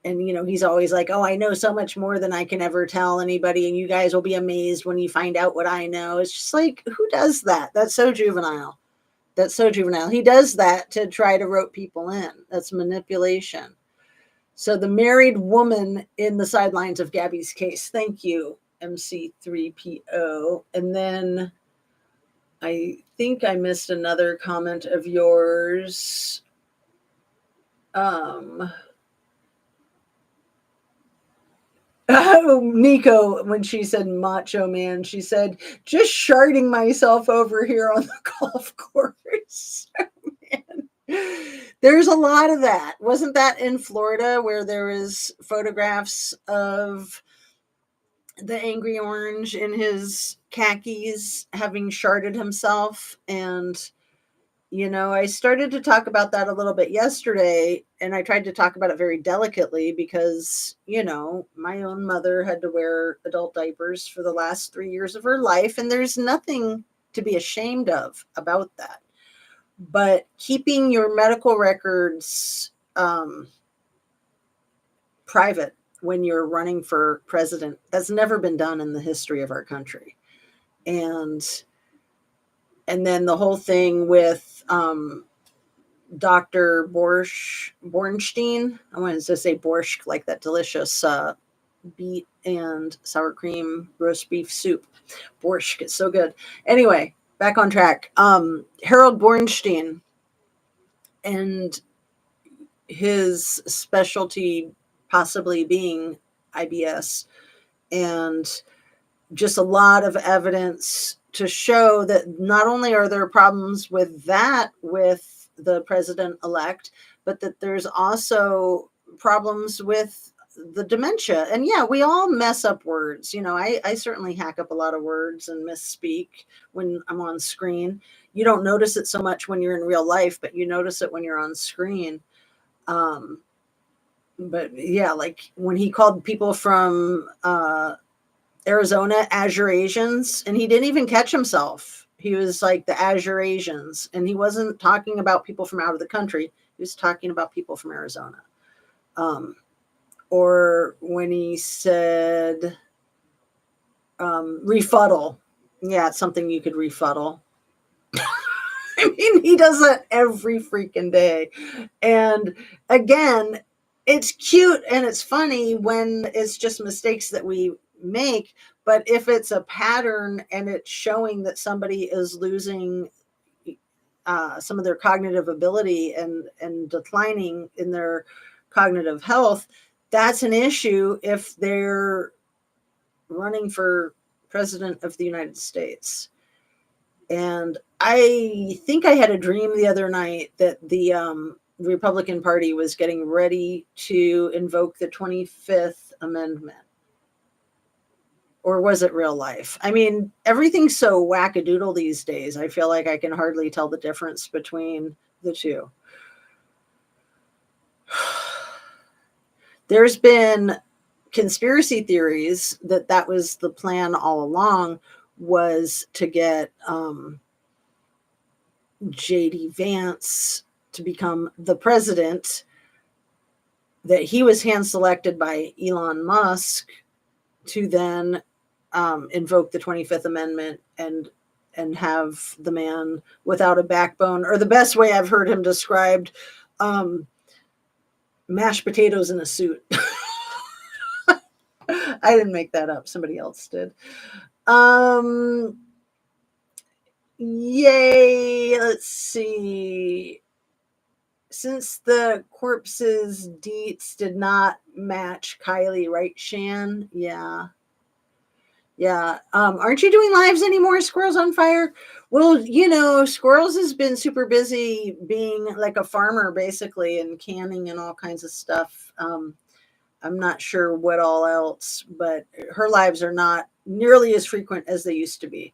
And, he's always like, oh, I know so much more than I can ever tell anybody. And you guys will be amazed when you find out what I know. It's just like, who does that? That's so juvenile. He does that to try to rope people in. That's manipulation. So the married woman in the sidelines of Gabby's case. Thank you, MC3PO. And then I think I missed another comment of yours. Nico, when she said macho man, she said, just sharding myself over here on the golf course. Man. There's a lot of that. Wasn't that in Florida where there was photographs of the angry orange in his khakis having sharded himself? And I started to talk about that a little bit yesterday, and I tried to talk about it very delicately because, my own mother had to wear adult diapers for the last 3 years of her life, and there's nothing to be ashamed of about that. But keeping your medical records private when you're running for president, that's never been done in the history of our country. And then the whole thing with Dr. Bornstein. I wanted to say borscht, like that delicious beet and sour cream roast beef soup. Borscht, it's so good. Anyway, back on track. Harold Bornstein and his specialty possibly being IBS, and just a lot of evidence to show that not only are there problems with that with the president-elect, but that there's also problems with the dementia. And yeah, we all mess up words. I certainly hack up a lot of words and misspeak when I'm on screen. You don't notice it so much when you're in real life, but you notice it when you're on screen. But yeah, like when he called people from Arizona Azure Asians, and he didn't even catch himself. He was like the Azure Asians, and he wasn't talking about people from out of the country. He was talking about people from Arizona. Or when he said rebuttal. Yeah, it's something you could rebuttal. I mean, he does that every freaking day. And again, it's cute and it's funny when it's just mistakes that we make. But if it's a pattern and it's showing that somebody is losing some of their cognitive ability and declining in their cognitive health, that's an issue if they're running for president of the United States. And I think I had a dream the other night that the Republican Party was getting ready to invoke the 25th Amendment. Or was it real life? I mean, everything's so wackadoodle these days. I feel like I can hardly tell the difference between the two. There's been conspiracy theories that was the plan all along, was to get J.D. Vance to become the president, that he was hand selected by Elon Musk to then invoke the 25th Amendment and have the man without a backbone, or the best way I've heard him described, mashed potatoes in a suit. I didn't make that up. Somebody else did. Yay. Let's see. Since the corpse's deets did not match Kylie, right, Shan? Yeah. Yeah. Aren't you doing lives anymore, Squirrels on Fire? Well, Squirrels has been super busy being like a farmer basically and canning and all kinds of stuff. I'm not sure what all else, but her lives are not nearly as frequent as they used to be.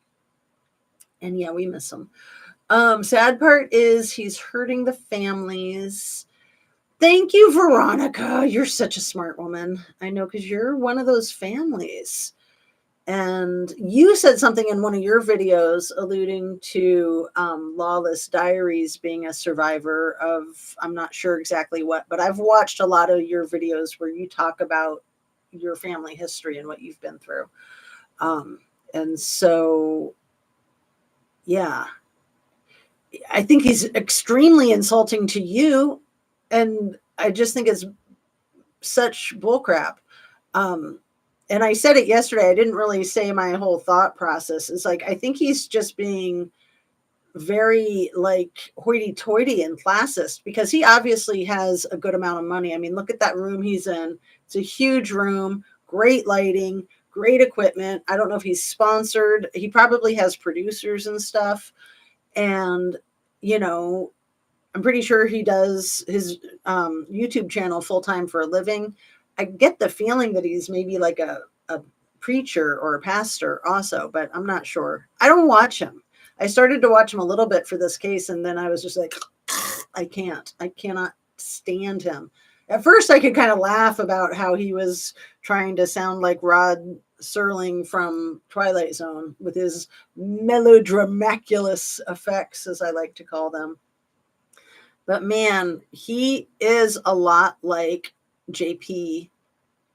And yeah, we miss them. Sad part is he's hurting the families. Thank you, Veronica. You're such a smart woman. I know, because you're one of those families. And you said something in one of your videos alluding to Lawless Diaries being a survivor of, I'm not sure exactly what, but I've watched a lot of your videos where you talk about your family history and what you've been through. And so, yeah, I think he's extremely insulting to you. And I just think it's such bullcrap. And I said it yesterday. I didn't really say my whole thought process. It's like, I think he's just being very like hoity-toity and classist because he obviously has a good amount of money. I mean, look at that room he's in. It's a huge room, great lighting, great equipment. I don't know if he's sponsored. He probably has producers and stuff. And, I'm pretty sure he does his YouTube channel full time for a living. I get the feeling that he's maybe like a preacher or a pastor also, but I'm not sure. I don't watch him. I started to watch him a little bit for this case, and then I was just like, I cannot stand him. At first, I could kind of laugh about how he was trying to sound like Rod Serling from Twilight Zone with his melodramaculous effects, as I like to call them. But man, he is a lot like JP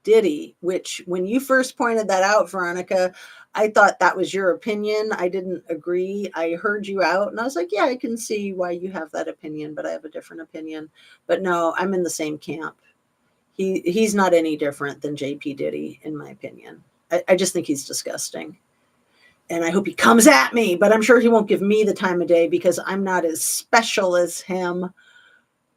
Diddy, which when you first pointed that out, Veronica, I thought that was your opinion. I didn't agree. I heard you out and I was like, yeah, I can see why you have that opinion, but I have a different opinion. But no, I'm in the same camp. He's not any different than JP Diddy, in my opinion. I just think he's disgusting. And I hope he comes at me, but I'm sure he won't give me the time of day because I'm not as special as him.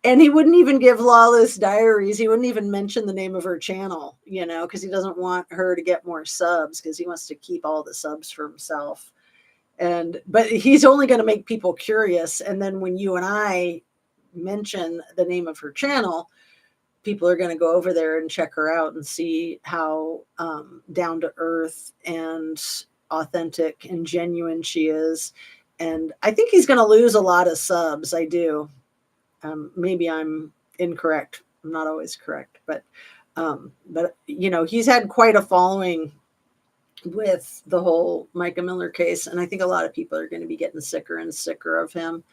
And he wouldn't even give Lawless Diaries. He wouldn't even mention the name of her channel, because he doesn't want her to get more subs because he wants to keep all the subs for himself. But he's only going to make people curious. And then when you and I mention the name of her channel, people are going to go over there and check her out and see how down to earth and authentic and genuine she is. And I think he's going to lose a lot of subs. I do. Maybe I'm incorrect. I'm not always correct, but he's had quite a following with the whole Micah Miller case, and I think a lot of people are going to be getting sicker and sicker of him.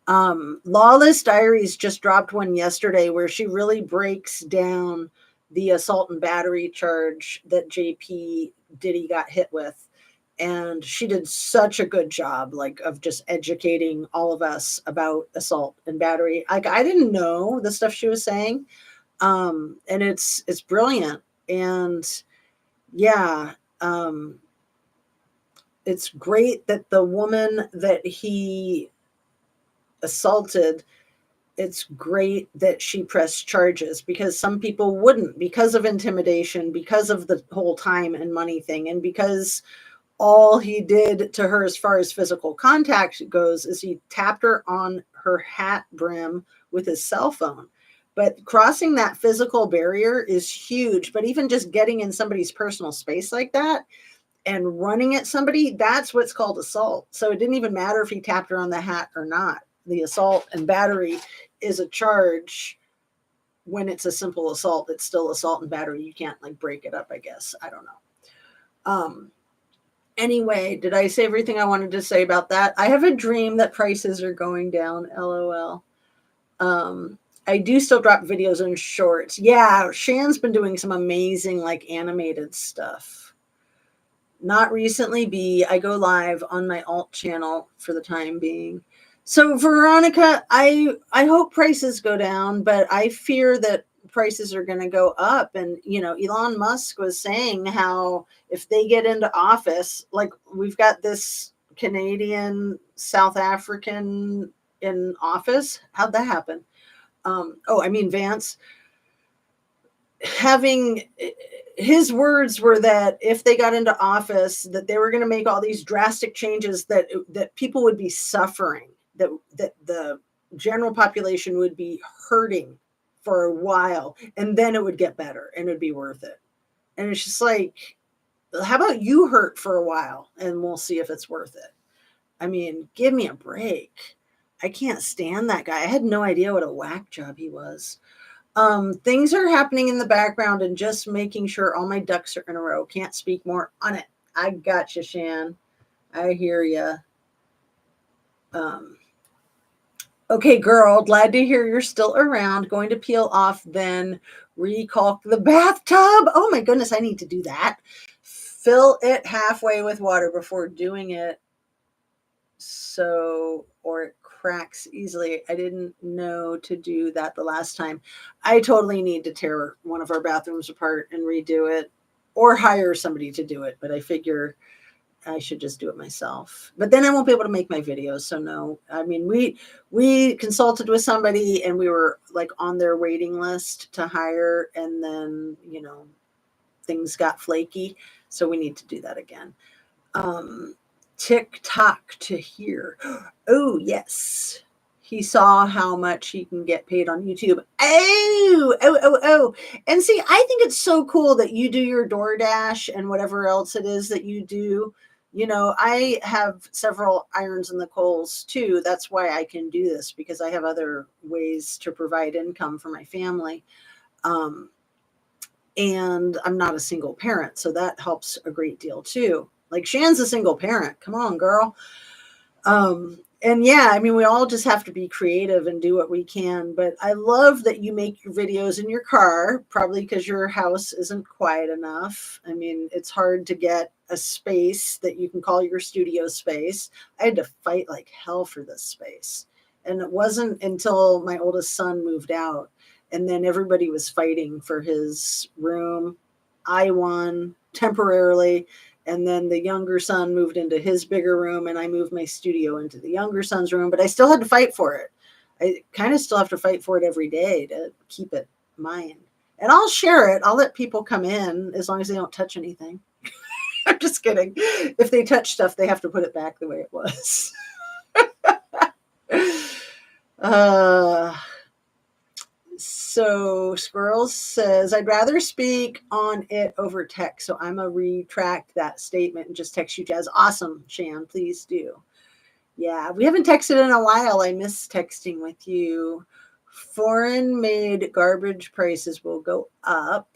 Lawless Diaries just dropped one yesterday where she really breaks down the assault and battery charge that JP Diddy got hit with. And she did such a good job, of just educating all of us about assault and battery. I didn't know the stuff she was saying, and it's brilliant. And yeah, it's great that the woman that he assaulted, it's great that she pressed charges because some people wouldn't, because of intimidation, because of the whole time and money thing, and because all he did to her as far as physical contact goes is he tapped her on her hat brim with his cell phone. But crossing that physical barrier is huge. But even just getting in somebody's personal space like that and running at somebody, that's what's called assault. So it didn't even matter if he tapped her on the hat or not. The assault and battery is a charge. When it's a simple assault, it's still assault and battery. You can't break it up, I guess. I don't know. Anyway, did I say everything I wanted to say about that? I have a dream that prices are going down, LOL. I do still drop videos in shorts. Yeah, Shan's been doing some amazing animated stuff. Not recently, B. I go live on my alt channel for the time being. So Veronica, I hope prices go down, but I fear that prices are going to go up. And Elon Musk was saying how if they get into office, we've got this Canadian South African in office. How'd that happen? I mean Vance. having his words were that if they got into office, that they were going to make all these drastic changes that people would be suffering, that the general population would be hurting for a while, and then it would get better and it'd be worth it. And it's just like, how about you hurt for a while and we'll see if it's worth it. I mean, give me a break. I can't stand that guy. I had no idea what a whack job he was. Things are happening in the background and just making sure all my ducks are in a row. Can't speak more on it. I got you, Shan. I hear you. Okay, girl, glad to hear you're still around. Going to peel off, then recalk the bathtub. Oh my goodness, I need to do that. Fill it halfway with water before doing it, or it cracks easily. I didn't know to do that the last time. I totally need to tear one of our bathrooms apart and redo it, or hire somebody to do it. But I figure I should just do it myself. But then I won't be able to make my videos. So no, I mean, we consulted with somebody and we were like on their waiting list to hire. And then, things got flaky. So we need to do that again. TikTok to hear. Oh, yes. He saw how much he can get paid on YouTube. Oh. And see, I think it's so cool that you do your DoorDash and whatever else it is that you do. I have several irons in the coals too. That's why I can do this, because I have other ways to provide income for my family. And I'm not a single parent, so that helps a great deal too. Like Shan's a single parent. Come on, girl. And yeah, I mean, we all just have to be creative and do what we can. But I love that you make your videos in your car, probably because your house isn't quiet enough. I mean, it's hard to get a space that you can call your studio space. I had to fight like hell for this space. And it wasn't until my oldest son moved out, and then everybody was fighting for his room. I won temporarily. And then the younger son moved into his bigger room, and I moved my studio into the younger son's room, but I still had to fight for it. I kind of still have to fight for it every day to keep it mine. And I'll share it. I'll let people come in as long as they don't touch anything. I'm just kidding. If they touch stuff, they have to put it back the way it was. So Squirrels says, I'd rather speak on it over text. So I'm going to retract that statement and just text you, Jazz. Awesome, Shan. Please do. Yeah, we haven't texted in a while. I miss texting with you. Foreign-made garbage prices will go up.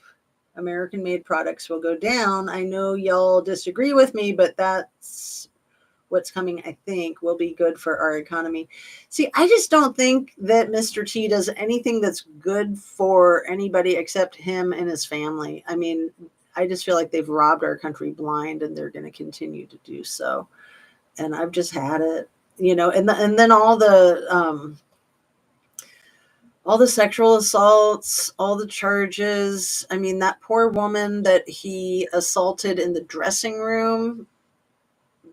American-made products will go down. I know y'all disagree with me, but that's what's coming, I think, will be good for our economy. See, I just don't think that Mr. T does anything that's good for anybody except him and his family. I mean, I just feel like they've robbed our country blind, and they're going to continue to do so. And I've just had it, and then all the sexual assaults, all the charges. I mean, that poor woman that he assaulted in the dressing room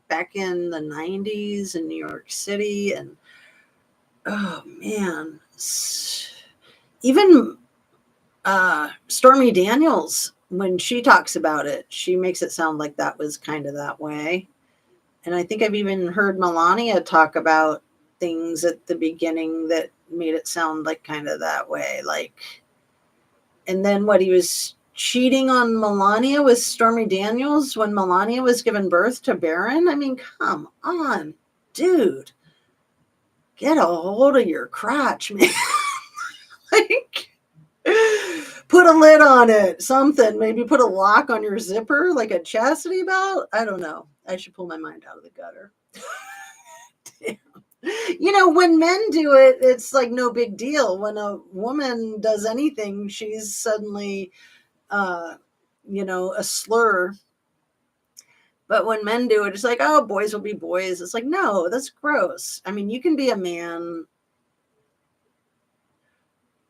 back in the 90s in New York City. And oh man, even Stormy Daniels, when she talks about it, she makes it sound like that was kind of that way. And I think I've even heard Melania talk about things at the beginning that made it sound like kind of that way. And then what, he was cheating on Melania with Stormy Daniels when Melania was giving birth to Barron? I mean, come on, dude. Get a hold of your crotch, man. Put a lid on it, something. Maybe put a lock on your zipper, like a chastity belt. I don't know. I should pull my mind out of the gutter. When men do it, it's like no big deal. When a woman does anything, she's suddenly a slur. But when men do it, it's like, oh, boys will be boys. It's like, no, that's gross. I mean, you can be a man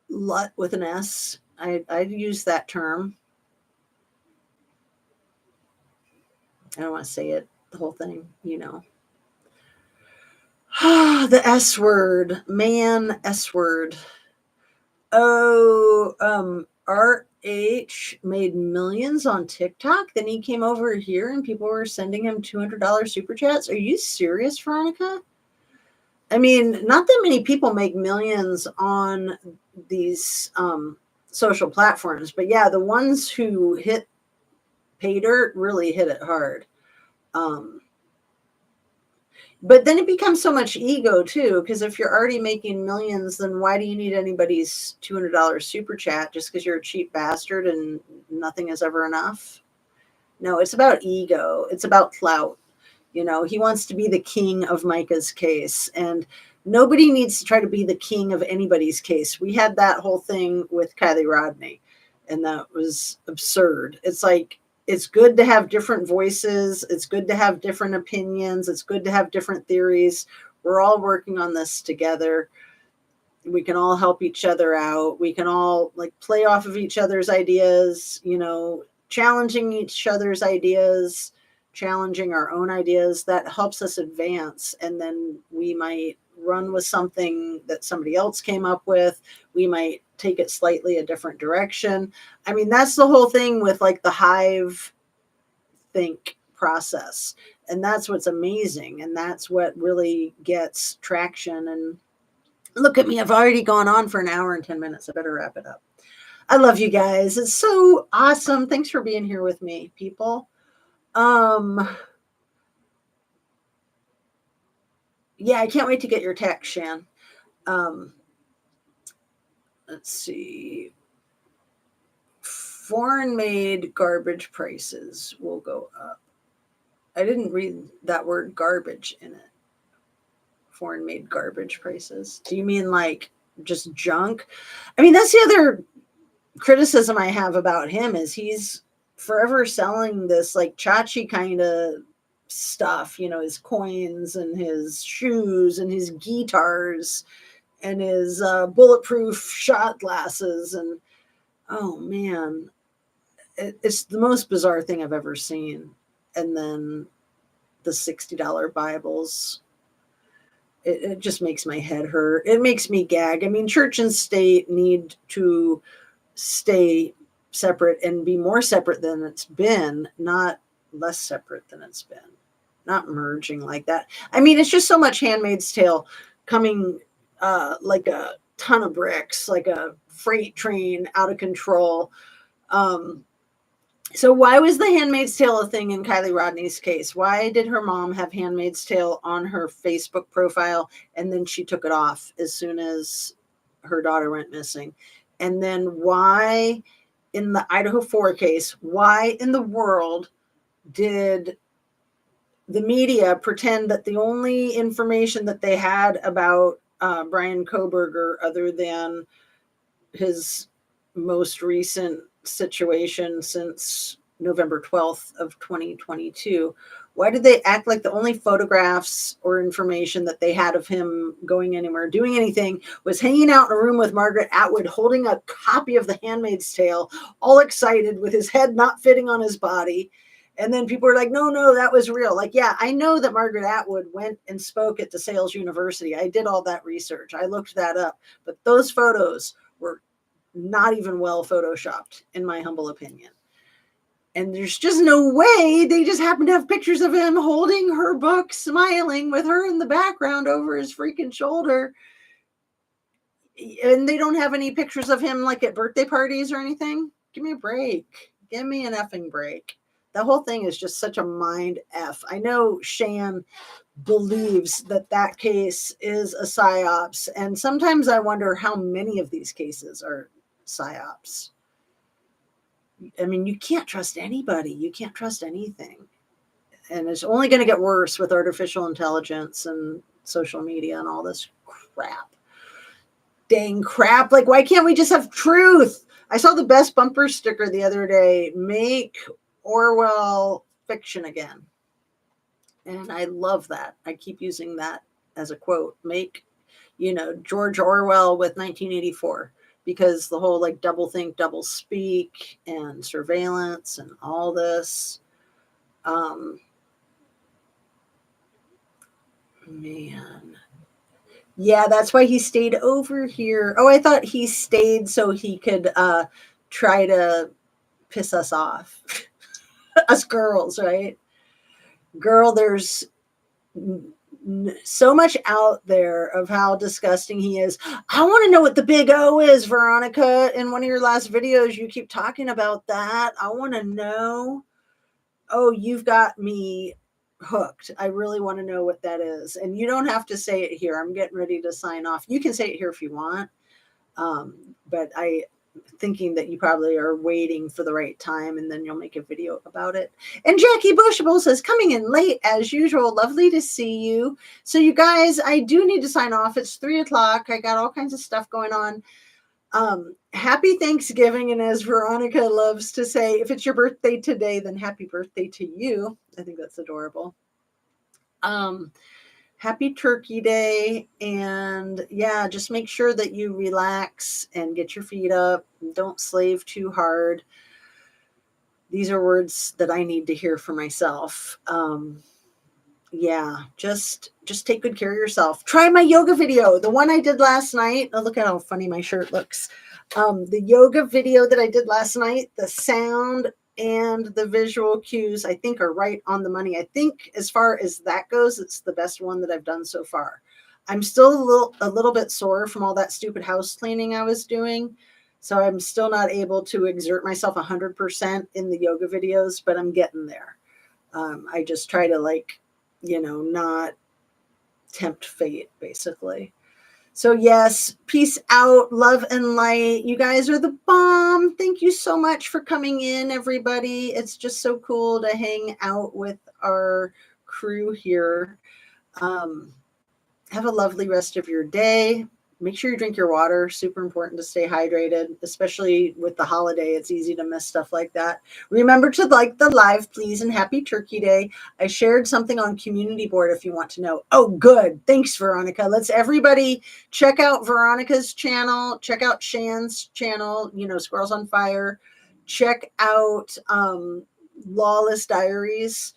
with an S. I use that term. I don't want to say it, the whole thing, The S word, man, S word. Oh, H made millions on TikTok. Then he came over here and people were sending him $200 super chats. Are you serious, Veronica? I mean, not that many people make millions on these social platforms, but yeah, the ones who hit pay dirt really hit it hard. But then it becomes so much ego too, because if you're already making millions, then why do you need anybody's $200 super chat just because you're a cheap bastard and nothing is ever enough? No, it's about ego. It's about clout. You know, he wants to be the king of Micah's case, and nobody needs to try to be the king of anybody's case. We had that whole thing with Kylie Rodney, and that was absurd. It's like, it's good to have different voices. It's good to have different opinions. It's good to have different theories. We're all working on this together. We can all help each other out. We can all like play off of each other's ideas, you know, challenging each other's ideas, challenging our own ideas. That helps us advance. And then we might run with something that somebody else came up with. We might take it slightly a different direction. I mean, that's the whole thing with like the hive think process. And that's what's amazing. And that's what really gets traction. And look at me, I've already gone on for an hour and 10 minutes. I better wrap it up. I love you guys. It's so awesome. Thanks for being here with me, people. Yeah, I can't wait to get your text, Shan. Let's see. Foreign made garbage prices will go up. I didn't read that word garbage in it. Foreign made garbage prices. Do you mean like just junk? I mean, that's the other criticism I have about him is he's forever selling this like chachi kind of stuff, you know, his coins and his shoes and his guitars and his bulletproof shot glasses. And oh man, it's the most bizarre thing I've ever seen. And then the $60 Bibles. It just makes my head hurt. It makes me gag. I mean, church and state need to stay separate and be more separate than it's been, not less separate than it's been, not merging like that. I mean, it's just so much Handmaid's Tale coming like a ton of bricks, like a freight train out of control. So why was the Handmaid's Tale a thing in Kylie Rodney's case? Why did her mom have Handmaid's Tale on her Facebook profile and then she took it off as soon as her daughter went missing? And then why in the Idaho 4 case, why in the world did the media pretend that the only information that they had about Brian Kohberger, other than his most recent situation since November 12th of 2022, why did they act like the only photographs or information that they had of him going anywhere, doing anything, was hanging out in a room with Margaret Atwood holding a copy of The Handmaid's Tale, all excited with his head not fitting on his body? And then people were like, no, that was real. Like, yeah, I know that Margaret Atwood went and spoke at DeSales University. I did all that research. I looked that up. But those photos were not even well photoshopped, in my humble opinion. And there's just no way they just happen to have pictures of him holding her book, smiling with her in the background over his freaking shoulder. And they don't have any pictures of him like at birthday parties or anything. Give me a break. Give me an effing break. The whole thing is just such a mind F. I know Shan believes that case is a psyops. And sometimes I wonder how many of these cases are psyops. I mean, you can't trust anybody. You can't trust anything. And it's only going to get worse with artificial intelligence and social media and all this crap. Dang crap. Like, why can't we just have truth? I saw the best bumper sticker the other day. Make Orwell fiction again. And I love that. I keep using that as a quote. Make, George Orwell with 1984. Because the whole like double think, double speak and surveillance and all this. Man. Yeah, that's why he stayed over here. Oh, I thought he stayed so he could try to piss us off. Us girls, right? Girl, there's so much out there of how disgusting he is. I want to know what the big O is, Veronica. In one of your last videos, you keep talking about that. I want to know. Oh, you've got me hooked. I really want to know what that is. And you don't have to say it here. I'm getting ready to sign off. You can say it here if you want. But I thinking that you probably are waiting for the right time and then you'll make a video about it. And Jackie Bushable says, coming in late as usual. Lovely to see you. So you guys, I do need to sign off. It's 3:00. I got all kinds of stuff going on. Happy Thanksgiving. And as Veronica loves to say, if it's your birthday today, then happy birthday to you. I think that's adorable. Happy Turkey Day. And yeah, just make sure that you relax and get your feet up. Don't slave too hard. These are words that I need to hear for myself. Yeah, just take good care of yourself. Try my yoga video, the one I did last night. Oh, look at how funny my shirt looks. The yoga video that I did last night, the sound and the visual cues, I think, are right on the money. I think as far as that goes, it's the best one that I've done so far. I'm still a little bit sore from all that stupid house cleaning I was doing. So I'm still not able to exert myself 100% in the yoga videos, but I'm getting there. I just try to not tempt fate, basically. So yes, peace out, love and light. You guys are the bomb. Thank you so much for coming in, everybody. It's just so cool to hang out with our crew here. Have a lovely rest of your day. Make sure you drink your water. Super important to stay hydrated, especially with the holiday. It's easy to miss stuff like that. Remember to like the live, please, and happy Turkey Day. I shared something on community board if you want to know. Oh, good. Thanks, Veronica. Let's everybody check out Veronica's channel. Check out Shan's channel, Squirrels on Fire. Check out Lawless Diaries.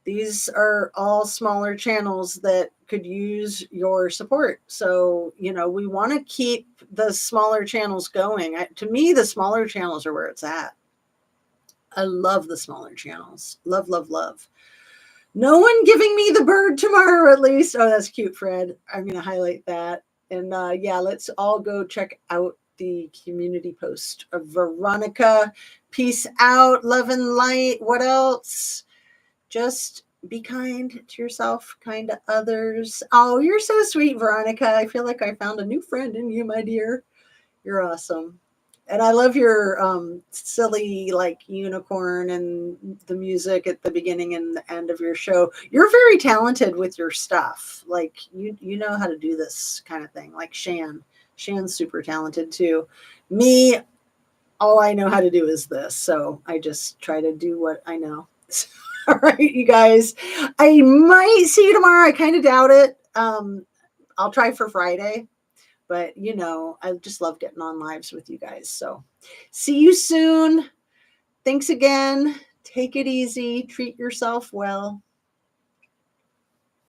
These are all smaller channels that could use your support. So, we want to keep the smaller channels going. To me, the smaller channels are where it's at. I love the smaller channels. Love, love, love. No one giving me the bird tomorrow, at least. Oh, that's cute, Fred. I'm going to highlight that. And yeah, let's all go check out the community post of Veronica. Peace out. Love and light. What else? Just be kind to yourself, kind to others. Oh, you're so sweet, Veronica. I feel like I found a new friend in you, my dear. You're awesome. And I love your silly unicorn and the music at the beginning and the end of your show. You're very talented with your stuff. You know how to do this kind of thing. Like Shan. Shan's super talented too. Me, all I know how to do is this. So I just try to do what I know. All right, you guys. I might see you tomorrow. I kind of doubt it. I'll try for Friday. But, I just love getting on lives with you guys. So see you soon. Thanks again. Take it easy. Treat yourself well.